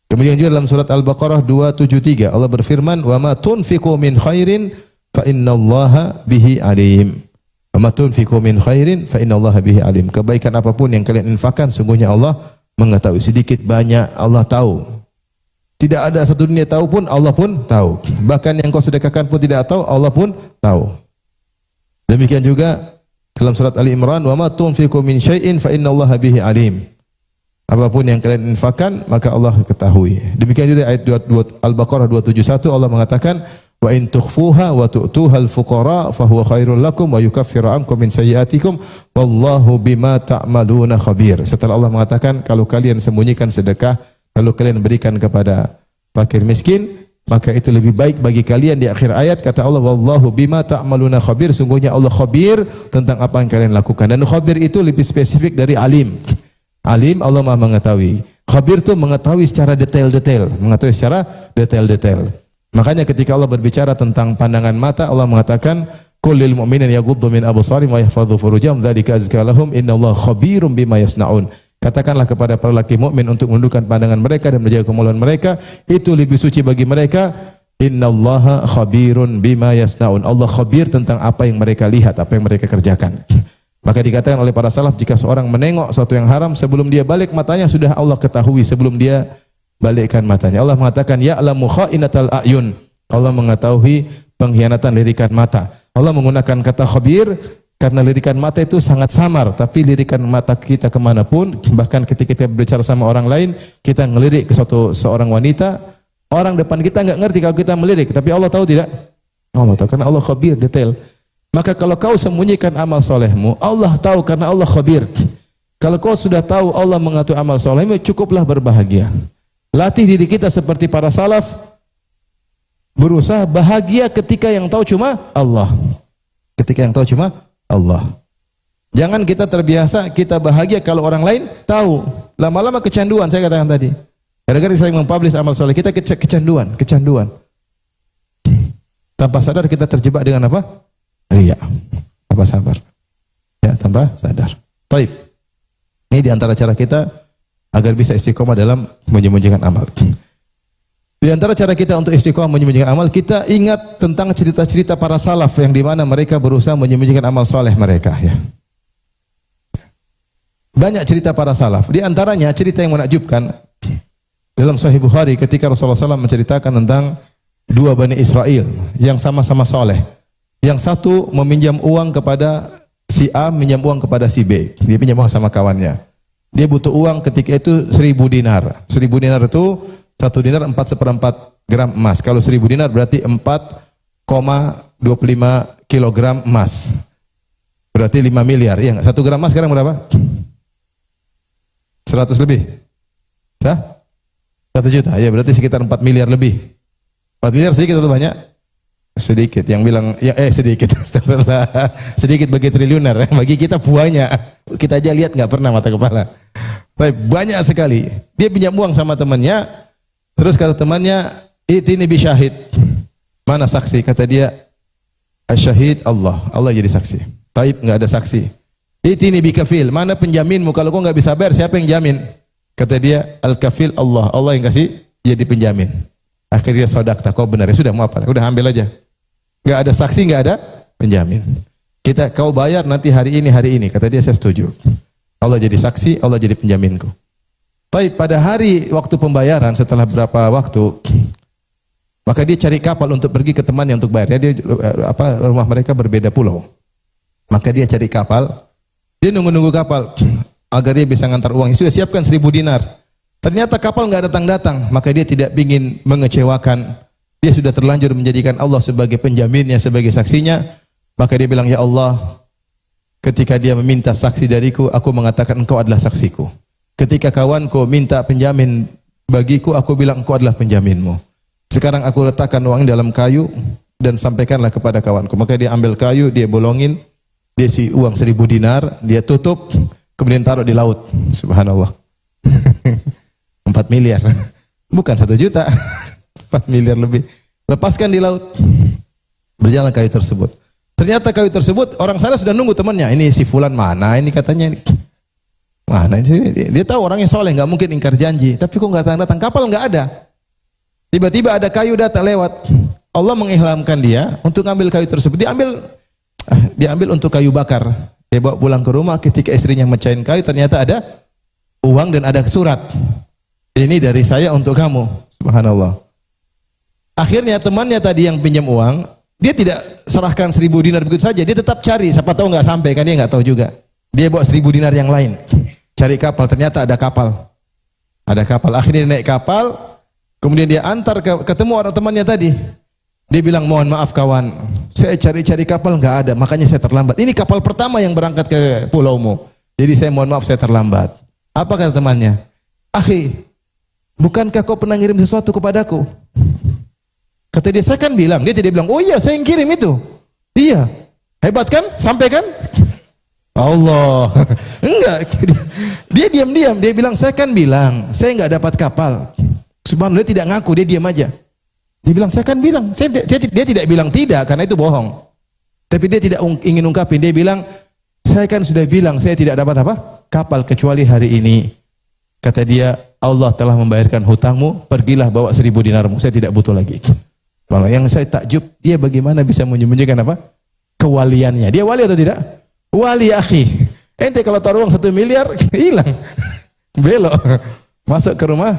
Kemudian juga dalam surat Al-Baqarah 273 Allah berfirman, "Wa ma tunfiqu min khairin fa innallaha bihi alim." Wa ma tunfiqu min khairin fa innallaha bihi alim. Kebaikan apapun yang kalian infakkan, sungguhnya Allah mengetahui. Sedikit banyak Allah tahu. Tidak ada satu dunia tahu pun, Allah pun tahu. Bahkan yang kau sedekahkan pun tidak tahu, Allah pun tahu. Demikian juga dalam surat Ali Imran, "Wa ma tunfiqu min syai'in fa innallaha bihi alim." Apapun yang kalian infakkan, maka Allah ketahui. Demikian juga ayat 22 Al-Baqarah 271 Allah mengatakan, "Wa in tukhfuha wa tu'tuhal fuqara fa huwa khairul lakum wa yukaffiru ankum min sayyi'atikum wallahu bima ta'maluna khabir." Setelah Allah mengatakan kalau kalian sembunyikan sedekah, kalau kalian berikan kepada fakir miskin, maka itu lebih baik bagi kalian. Di akhir ayat kata Allah, "Wallahu bima ta'maluna khabir." Sungguhnya Allah khabir tentang apa yang kalian lakukan. Dan khabir itu lebih spesifik dari alim. Alim Allah Maha mengetahui. Khabir itu mengetahui secara detail-detail, mengetahui secara detail-detail. Makanya ketika Allah berbicara tentang pandangan mata, Allah mengatakan, "Qul lil mu'minina yaghuddu min absarihim wa yahfadhu furujahum dzalika azka lahum innallaha khabirum bima yasnaun." Katakanlah kepada para laki mukmin untuk menundukkan pandangan mereka dan menjaga kemaluan mereka, itu lebih suci bagi mereka. Innallaha khabirun bima yasnaun. Allah khabir tentang apa yang mereka lihat, apa yang mereka kerjakan. Maka dikatakan oleh para salaf, jika seorang menengok sesuatu yang haram, sebelum dia balik matanya sudah Allah ketahui sebelum dia balikkan matanya. Allah mengatakan, "Ya'lamu kha'inatal a'yun." Allah mengetahui pengkhianatan lirikan mata. Allah menggunakan kata khabir karena lirikan mata itu sangat samar, tapi lirikan mata kita kemanapun, bahkan ketika kita berbicara sama orang lain, kita ngelirik ke seorang wanita, orang depan kita enggak ngerti kalau kita melirik, tapi Allah tahu tidak? Allah tahu karena Allah khabir, detail. Maka kalau kau sembunyikan amal solehmu, Allah tahu karena Allah khabir. Kalau kau sudah tahu Allah mengatur amal solehmu, cukuplah berbahagia. Latih diri kita seperti para salaf, berusaha bahagia ketika yang tahu cuma Allah. Ketika yang tahu cuma Allah. Jangan kita terbiasa kita bahagia kalau orang lain tahu. Lama-lama kecanduan, saya katakan tadi. Gara-gara saya mempublish amal soleh, kita kecanduan. Tanpa sadar kita terjebak dengan apa? Riya. Tanpa sabar. Ya, tanpa sadar. Taib. Ini diantara cara kita agar bisa istiqomah dalam menyembunyikan amal. Di antara cara kita untuk istiqomah menyembunyikan amal, kita ingat tentang cerita-cerita para salaf yang di mana mereka berusaha menyembunyikan amal soleh mereka. Ya. Banyak cerita para salaf. Di antaranya cerita yang menakjubkan dalam Sahih Bukhari ketika Rasulullah SAW menceritakan tentang dua Bani Israel yang sama-sama soleh. Yang satu meminjam uang kepada si A, minjam uang kepada si B. Dia pinjam uang sama kawannya. Dia butuh uang ketika itu 1000 dinar. 1000 dinar itu 1 dinar 4/4 gram emas. Kalau 1000 dinar berarti 4,25 kilogram emas. Berarti 5 miliar. Ya, 1 gram emas sekarang berapa? 100 lebih. Sah? 1 juta. Ya, berarti sekitar 4 miliar lebih. 4 miliar sedikit atau banyak? Sedikit. Yang bilang ya sedikit. Sedikit bagi triliuner, bagi kita banyak. Kita aja lihat nggak pernah mata kepala. Baik, banyak sekali. Dia pinjam uang sama temannya, terus kata temannya, "Itini bi syahid." Mana saksi? Kata dia, "Asyahid Allah." Allah jadi saksi. Taib nggak ada saksi. "Itini bi kafil." Mana penjaminmu? Kalau kau nggak bisa bayar, siapa yang jamin? Kata dia, "Al-kafil Allah." Allah yang kasih jadi penjamin. Akhirnya sodakta, kau benar. Ya sudah, mau apa? Udah ambil aja. Nggak ada saksi, nggak ada penjamin. Kau bayar nanti hari ini. Kata dia, saya setuju. Allah jadi saksi, Allah jadi penjaminku. Tapi pada hari waktu pembayaran setelah berapa waktu, maka dia cari kapal untuk pergi ke temannya untuk bayar. Dia rumah mereka berbeda pulau. Maka dia cari kapal. Dia nunggu kapal agar dia bisa ngantar uang. Sudah siapkan 1000 dinar. Ternyata kapal nggak datang-datang. Maka dia tidak ingin mengecewakan. Dia sudah terlanjur menjadikan Allah sebagai penjaminnya, sebagai saksinya. Maka dia bilang, "Ya Allah, ketika dia meminta saksi dariku, aku mengatakan engkau adalah saksiku. Ketika kawanku minta penjamin bagiku, aku bilang engkau adalah penjaminmu. Sekarang aku letakkan uang dalam kayu dan sampaikanlah kepada kawanku. Maka dia ambil kayu, dia bolongin, dia isi uang 1.000 dinar, dia tutup, kemudian taruh di laut. Subhanallah. 4 miliar. Bukan 1 juta. 4 miliar lebih. Lepaskan di laut. Berjalan kayu tersebut. Ternyata kayu tersebut, orang sana sudah nunggu temannya. Ini si fulan mana ini katanya. Mana ini? Dia tahu orangnya soleh, nggak mungkin ingkar janji. Tapi kok nggak datang-datang? Kapal nggak ada. Tiba-tiba ada kayu datang lewat. Allah mengilhamkan dia untuk ngambil kayu tersebut. Diambil untuk kayu bakar. Dia bawa pulang ke rumah. Ketika istrinya mecahin kayu, ternyata ada uang dan ada surat. Ini dari saya untuk kamu. Subhanallah. Akhirnya temannya tadi yang pinjam uang, dia tidak serahkan 1.000 dinar begitu saja. Dia tetap cari. Siapa tahu nggak sampai, kan dia nggak tahu juga. Dia bawa 1.000 dinar yang lain. Cari kapal. Ternyata ada kapal. Ada kapal. Akhirnya dia naik kapal. Kemudian dia antar ketemu orang temannya tadi. Dia bilang, mohon maaf kawan, saya cari-cari kapal nggak ada, makanya saya terlambat. Ini kapal pertama yang berangkat ke pulaumu. Jadi saya mohon maaf saya terlambat. Apa kata temannya? Akhi, bukankah kau pernah ngirim sesuatu kepadaku? Kata dia, saya kan bilang. Dia tidak bilang, oh iya saya yang kirim itu. Iya. Hebat kan? Sampai kan? Allah. Enggak. Dia diam-diam. Dia bilang, saya kan bilang, saya nggak dapat kapal. Subhanallah, dia tidak ngaku, dia diam aja. Dia bilang, saya kan bilang. Dia tidak bilang tidak, karena itu bohong. Tapi dia tidak ingin ungkapin. Dia bilang, saya kan sudah bilang, saya tidak dapat apa? Kapal kecuali hari ini. Kata dia, Allah telah membayarkan hutangmu, pergilah bawa 1.000 dinarmu. Saya tidak butuh lagi. Malah yang saya takjub, dia bagaimana bisa menyembunyikan apa? Kewaliannya. Dia wali atau tidak? Wali akhi. Ente kalau taruh uang 1 miliar, hilang. Belok. Masuk ke rumah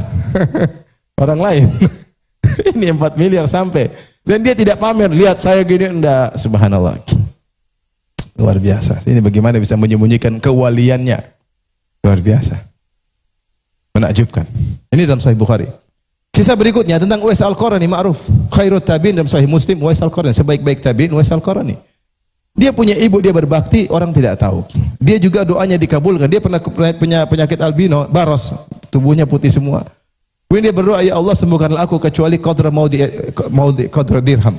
orang lain. Ini 4 miliar sampai. Dan dia tidak pamer. Lihat saya gini, enggak. Subhanallah. Luar biasa. Ini bagaimana bisa menyembunyikan kewaliannya. Luar biasa. Menakjubkan. Ini dalam Sahih Bukhari. Kisah berikutnya tentang Uwais Al-Qarani, ma'ruf. Khairut tabi'in dalam Sahih Muslim, Uwais Al-Qarani. Sebaik-baik tabi'in, Uwais Al-Qarani. Dia punya ibu, dia berbakti, orang tidak tahu. Dia juga doanya dikabulkan. Dia pernah punya penyakit albino, baros. Tubuhnya putih semua. Kemudian dia berdoa, ya Allah sembuhkanlah aku kecuali qadra maudhi qadra dirham.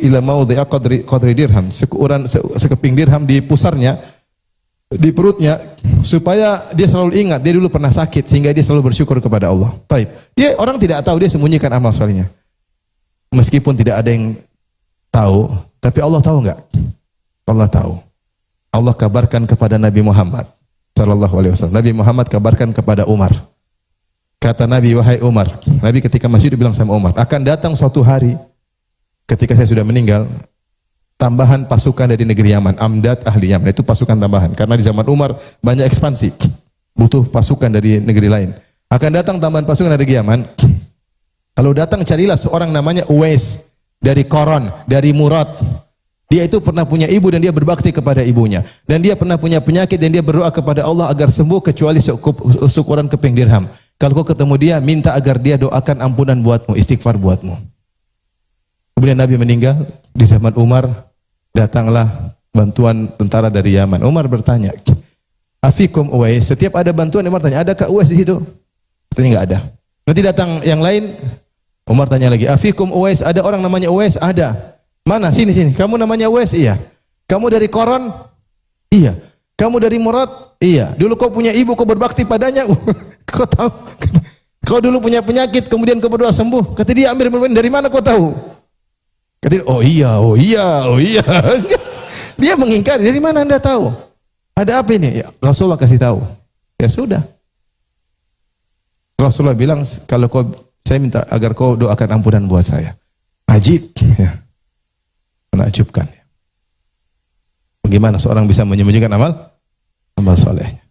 Ila maudhi qadri dirham. Sekeping dirham di pusarnya, di perutnya, supaya dia selalu ingat dia dulu pernah sakit sehingga dia selalu bersyukur kepada Allah. Baik. Dia orang tidak tahu, dia sembunyikan amal solehnya. Meskipun tidak ada yang tahu, tapi Allah tahu enggak? Allah tahu. Allah kabarkan kepada Nabi Muhammad sallallahu alaihi wasallam. Nabi Muhammad kabarkan kepada Umar. Kata Nabi, wahai Umar, Nabi ketika masih bilang sama Umar, akan datang suatu hari ketika saya sudah meninggal, tambahan pasukan dari negeri Yaman, Amdad ahli Yaman, itu pasukan tambahan. Karena di zaman Umar banyak ekspansi, butuh pasukan dari negeri lain. Akan datang tambahan pasukan dari Yaman. Kalau datang carilah seorang namanya Uwais dari Qaran, dari Murad. Dia itu pernah punya ibu dan dia berbakti kepada ibunya. Dan dia pernah punya penyakit dan dia berdoa kepada Allah agar sembuh kecuali seukuran keping dirham. Kalau kau ketemu dia, minta agar dia doakan ampunan buatmu, istighfar buatmu. Kemudian Nabi meninggal, di zaman Umar, datanglah bantuan tentara dari Yaman. Umar bertanya, Afikum Uwais, setiap ada bantuan Umar tanya, adakah Uwais di situ? Katanya enggak ada. Nanti datang yang lain, Umar tanya lagi, Afikum Uwais, ada orang namanya Uwais? Ada. Mana? Sini. Kamu namanya Uwais? Iya. Kamu dari Qaran? Iya. Kamu dari Murad? Iya. Dulu kau punya ibu, kau berbakti padanya? Kau tahu? Kau dulu punya penyakit, kemudian kau berdoa sembuh. Kata dia, ambil dari mana kau tahu? Kata dia, oh iya. Dia mengingkari, dari mana anda tahu? Ada apa ini? Ya, Rasulullah kasih tahu. Ya sudah. Rasulullah bilang, kalau saya minta agar kau doakan ampunan buat saya. Ajib. Ya. Menakjubkan. Bagaimana seorang bisa menyembunyikan amal solehnya?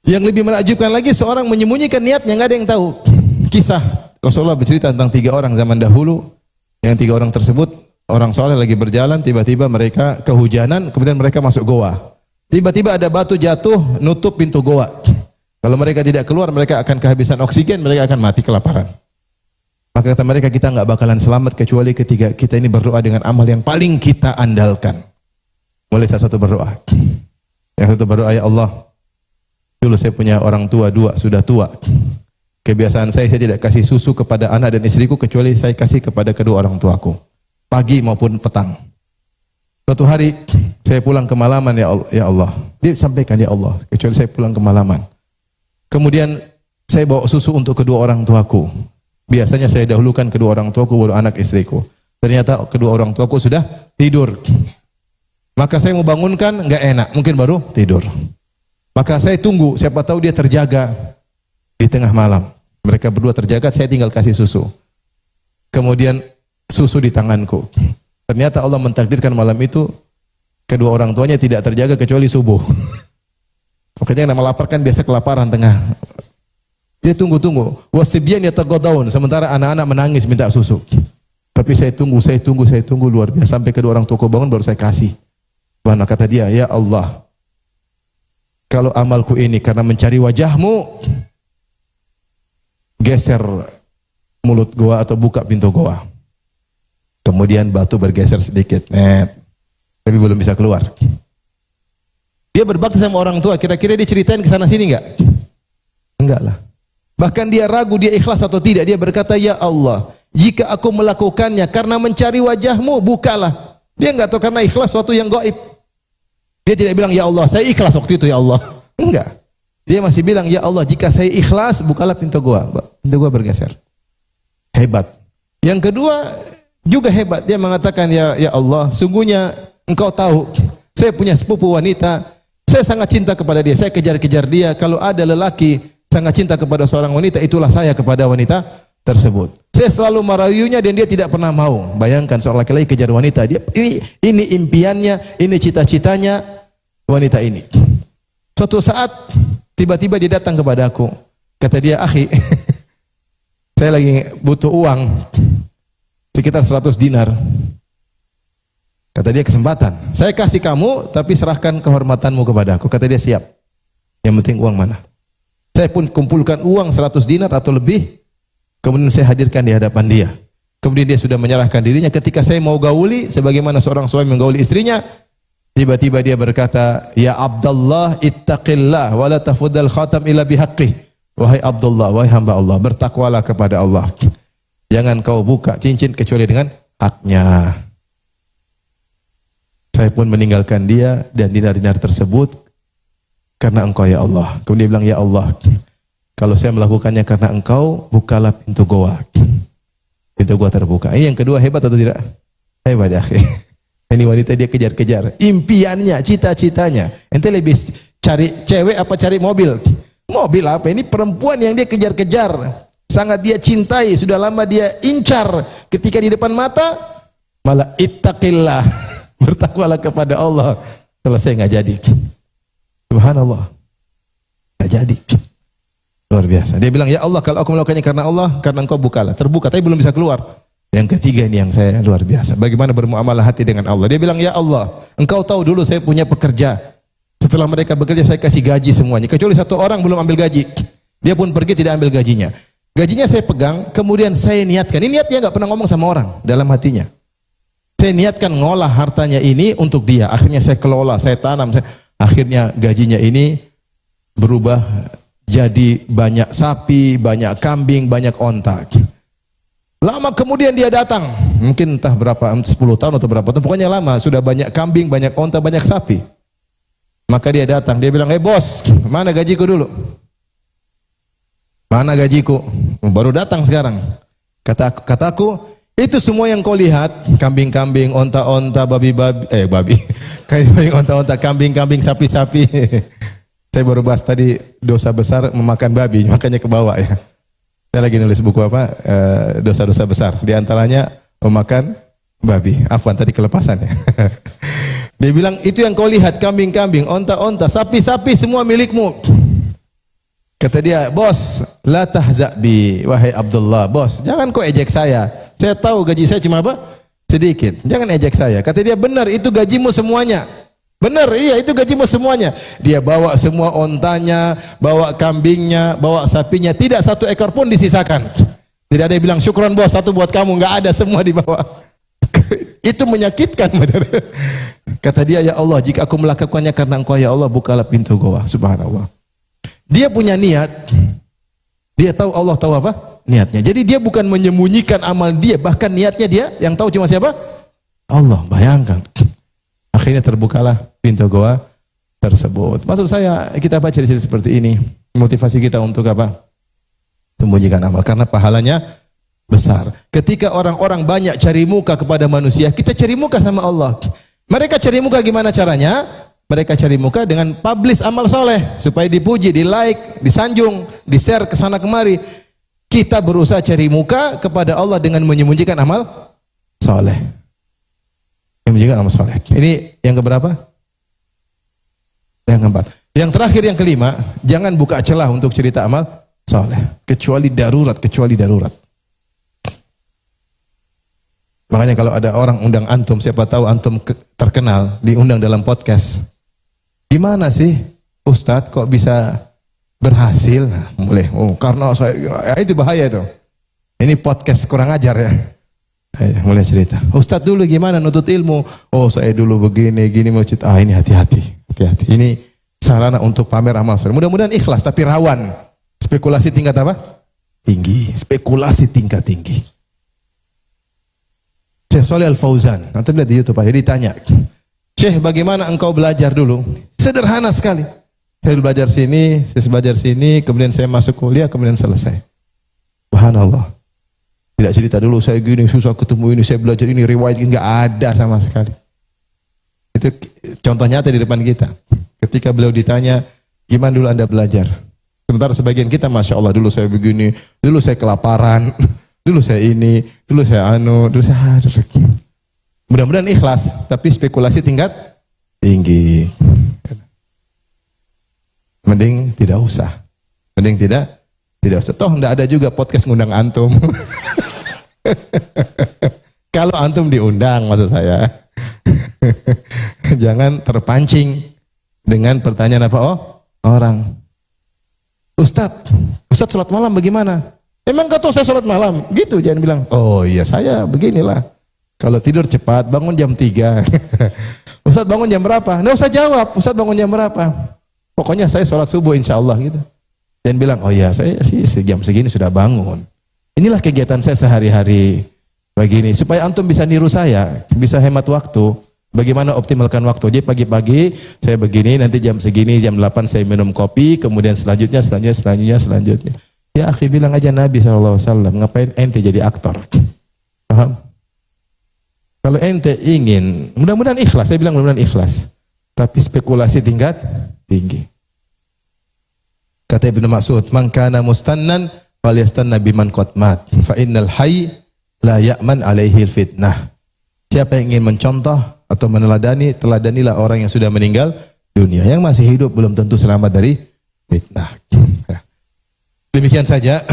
Yang lebih menakjubkan lagi, seorang menyembunyikan niatnya, nggak ada yang tahu. Kisah Rasulullah bercerita tentang 3 orang zaman dahulu. Yang 3 orang tersebut orang soleh lagi berjalan, tiba-tiba mereka kehujanan, kemudian mereka masuk goa. Tiba-tiba ada batu jatuh nutup pintu goa. Kalau mereka tidak keluar, mereka akan kehabisan oksigen, mereka akan mati kelaparan. Maka kata mereka, kita enggak bakalan selamat kecuali ketika kita ini berdoa dengan amal yang paling kita andalkan. Mulai salah satu berdoa. Yang satu berdoa, ya Allah, dulu saya punya orang tua 2 sudah tua. Kebiasaan saya tidak kasih susu kepada anak dan istriku kecuali saya kasih kepada kedua orang tuaku. Pagi maupun petang. Suatu hari saya pulang kemalaman, ya Allah. Dia sampaikan, ya Allah, kecuali saya pulang kemalaman. Kemudian saya bawa susu untuk kedua orang tuaku. Biasanya saya dahulukan kedua orang tuaku baru anak istriku. Ternyata kedua orang tuaku sudah tidur. Maka saya mau bangunkan, enggak enak, mungkin baru tidur. Maka saya tunggu, siapa tahu dia terjaga di tengah malam. Mereka berdua terjaga, saya tinggal kasih susu. Kemudian susu di tanganku. Ternyata Allah mentakdirkan malam itu kedua orang tuanya tidak terjaga kecuali subuh. Makanya yang nama lapar kan biasa kelaparan tengah. Dia tunggu-tunggu. Wasibyan yataghadawun, sementara anak-anak menangis minta susu. Tapi saya tunggu luar biasa sampai kedua orang tuaku bangun baru saya kasih. Mana kata dia, ya Allah, kalau amalku ini karena mencari wajahmu, geser mulut gua atau buka pintu gua. Kemudian batu bergeser sedikit, tapi belum bisa keluar. Dia berbakti sama orang tua, kira-kira dia ceritain ke sana sini enggak? Enggak lah. Bahkan dia ragu dia ikhlas atau tidak. Dia berkata, ya Allah, jika aku melakukannya karena mencari wajahmu, bukalah. Dia enggak tahu karena ikhlas suatu yang gaib. Dia tidak bilang, ya Allah, saya ikhlas waktu itu, ya Allah. Enggak. Dia masih bilang, ya Allah, jika saya ikhlas, bukalah pintu gua. Pintu gua bergeser. Hebat. Yang kedua juga hebat. Dia mengatakan, ya Allah, sungguhnya Engkau tahu, saya punya sepupu wanita, saya sangat cinta kepada dia, saya kejar-kejar dia. Kalau ada lelaki sangat cinta kepada seorang wanita, itulah saya kepada wanita tersebut. Saya selalu merayunya dan dia tidak pernah mau. Bayangkan seorang laki-laki kejar wanita, dia ini impiannya, ini cita-citanya wanita ini. Suatu saat tiba-tiba dia datang kepada aku. Kata dia, akhi, saya lagi butuh uang sekitar 100 dinar. Kata dia, kesempatan. Saya kasih kamu, tapi serahkan kehormatanmu kepada aku. Kata dia, siap. Yang penting uang mana? Saya pun kumpulkan uang 100 dinar atau lebih. Kemudian saya hadirkan di hadapan dia. Kemudian dia sudah menyerahkan dirinya. Ketika saya mau gauli, sebagaimana seorang suami menggauli istrinya, tiba-tiba dia berkata, ya Abdullah, ittaqillah, wa la tafuddal khatam illa bihaqqih. Wahai Abdullah, wahai hamba Allah, bertakwalah kepada Allah. Jangan kau buka cincin kecuali dengan haknya. Saya pun meninggalkan dia dan dinar-dinar tersebut karena Engkau, ya Allah. Kemudian dia bilang, ya Allah, kalau saya melakukannya karena Engkau, bukalah pintu goa. Pintu goa terbuka. Ini yang kedua, hebat atau tidak? Hebat ya. Ini wanita dia kejar-kejar. Impiannya, cita-citanya. Ente lebih cari cewek apa cari mobil? Mobil apa? Ini perempuan yang dia kejar-kejar. Sangat dia cintai. Sudah lama dia incar. Ketika di depan mata, malah ittaqillah. Bertakwalah kepada Allah. Selesai nggak jadi. Subhanallah. Nggak jadi. Luar biasa. Dia bilang, ya Allah, kalau aku melakukannya karena Allah, karena Engkau bukalah. Terbuka, tapi belum bisa keluar. Yang ketiga ini yang saya luar biasa. Bagaimana bermuamalah hati dengan Allah. Dia bilang, ya Allah, Engkau tahu dulu saya punya pekerja. Setelah mereka bekerja, saya kasih gaji semuanya. Kecuali satu orang belum ambil gaji. Dia pun pergi tidak ambil gajinya. Gajinya saya pegang, kemudian saya niatkan. Ini niatnya nggak pernah ngomong sama orang dalam hatinya. Saya niatkan ngolah hartanya ini untuk dia. Akhirnya saya kelola, saya tanam. Akhirnya gajinya ini berubah jadi banyak sapi, banyak kambing, banyak onta. Lama kemudian dia datang, mungkin entah berapa, 10 tahun atau berapa tahun, pokoknya lama, sudah banyak kambing, banyak onta, banyak sapi. Maka dia datang, dia bilang, bos, mana gajiku dulu? Mana gajiku? Baru datang sekarang. Kataku, itu semua yang kau lihat, kambing-kambing, onta-onta, babi, kambing, onta-onta, kambing-kambing, sapi-sapi. Saya baru bahas tadi dosa besar memakan babi, makanya ke bawah ya. Saya lagi nulis buku apa? Dosa-dosa besar. Di antaranya memakan babi. Afwan tadi kelepasan ya. Dia bilang, itu yang kau lihat, kambing-kambing, onta-onta, sapi-sapi, semua milikmu. Kata dia, bos, la tahza' bi, wahai Abdullah, bos, jangan kau ejek saya. Saya tahu gaji saya cuma apa? Sedikit. Jangan ejek saya. Kata dia, benar, itu gajimu semuanya. Benar, iya itu gajimu semuanya. Dia bawa semua ontanya, bawa kambingnya, bawa sapinya, tidak satu ekor pun disisakan. Tidak ada yang bilang syukran bos, satu buat kamu, enggak ada, semua dibawa. Itu menyakitkan. Kata dia, ya Allah, jika aku melakukannya karena Engkau, ya Allah, bukalah pintu goa. Subhanallah. Dia punya niat Dia tahu, Allah tahu apa? Niatnya. Jadi dia bukan menyembunyikan amal dia, bahkan niatnya dia yang tahu cuma siapa? Allah. Bayangkan. Akhirnya terbukalah pintu goa tersebut. Maksud saya, kita baca di sini seperti ini, motivasi kita untuk apa? Sembunyikan amal, karena pahalanya besar. Ketika orang-orang banyak cari muka kepada manusia, kita cari muka sama Allah. Mereka cari muka gimana caranya? Mereka cari muka dengan publish amal soleh, supaya dipuji, di like, disanjung, di share kesana kemari. Kita berusaha cari muka kepada Allah dengan menyembunyikan amal soleh. Menyembunyikan amal soleh. Ini yang keberapa? Yang keempat. Yang terakhir, yang kelima, jangan buka celah untuk cerita amal soleh, kecuali darurat. Makanya kalau ada orang undang antum, siapa tahu antum terkenal, diundang dalam podcast. Gimana sih Ustadz kok bisa berhasil? Nah, mulai, karena saya, ya itu bahaya itu. Ini podcast kurang ajar ya. Mulai cerita. Ustadz dulu gimana nutut ilmu? Oh saya dulu begini, gini mau cerita. Ini hati-hati. Ini sarana untuk pamer amal soleh. Mudah-mudahan ikhlas, tapi rawan. Spekulasi tingkat apa? Tinggi. Spekulasi tingkat tinggi. Syekh Shalih Al Fauzan, nanti lihat di YouTube, dia ditanya, Syekh bagaimana engkau belajar dulu? Sederhana sekali. Saya belajar sini, kemudian saya masuk kuliah, kemudian selesai. Subhanallah. Tidak cerita dulu saya gini, susah ketemu ini, saya belajar ini, riwayat ini, enggak ada sama sekali. Itu contoh nyata di depan kita. Ketika beliau ditanya, gimana dulu Anda belajar? Sementara sebagian kita, Masya Allah, dulu saya begini, dulu saya kelaparan, dulu saya ini, dulu saya dulu saya mudah-mudahan ikhlas, tapi spekulasi tingkat tinggi. Mending tidak usah. Toh enggak ada juga podcast ngundang antum. Kalau antum diundang, maksud saya. Jangan terpancing dengan pertanyaan apa? Orang. Ustadz sholat malam bagaimana? Emang kau tahu saya sholat malam? Gitu, jangan bilang, oh iya saya beginilah. Kalau tidur cepat, bangun jam 3. Ustadz bangun jam berapa? Nggak usah jawab, Ustadz bangun jam berapa? Pokoknya saya sholat subuh insya Allah gitu. Dan bilang, oh iya saya sih jam segini sudah bangun. Inilah kegiatan saya sehari-hari begini. Supaya antum bisa niru saya, bisa hemat waktu. Bagaimana optimalkan waktu? Jadi pagi-pagi saya begini, nanti jam segini, jam 8 saya minum kopi, kemudian selanjutnya. Ya akhi, bilang aja Nabi SAW, ngapain ente jadi aktor? Paham? Kalau ente ingin, mudah-mudahan ikhlas, saya bilang mudah-mudahan ikhlas. Tapi spekulasi tingkat tinggi. Kata Ibnu Mas'ud, "Man kana mustannan falyastanna biman qad mat, fa innal hayy la ya'man alaihi fitnah." Siapa yang ingin mencontoh atau meneladani, teladanilah orang yang sudah meninggal dunia. Yang masih hidup belum tentu selamat dari fitnah. Demikian saja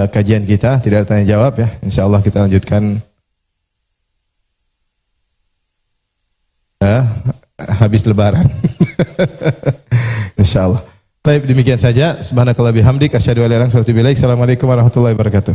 kajian kita, tidak ada tanya jawab ya. Insyaallah kita lanjutkan habis lebaran. Insyaallah. Baik, demikian saja. Subhanakallah bihamdik asyhadu an la ilaha illa anta astaghfiruka wa atubu ilaik. Assalamualaikum warahmatullahi wabarakatuh.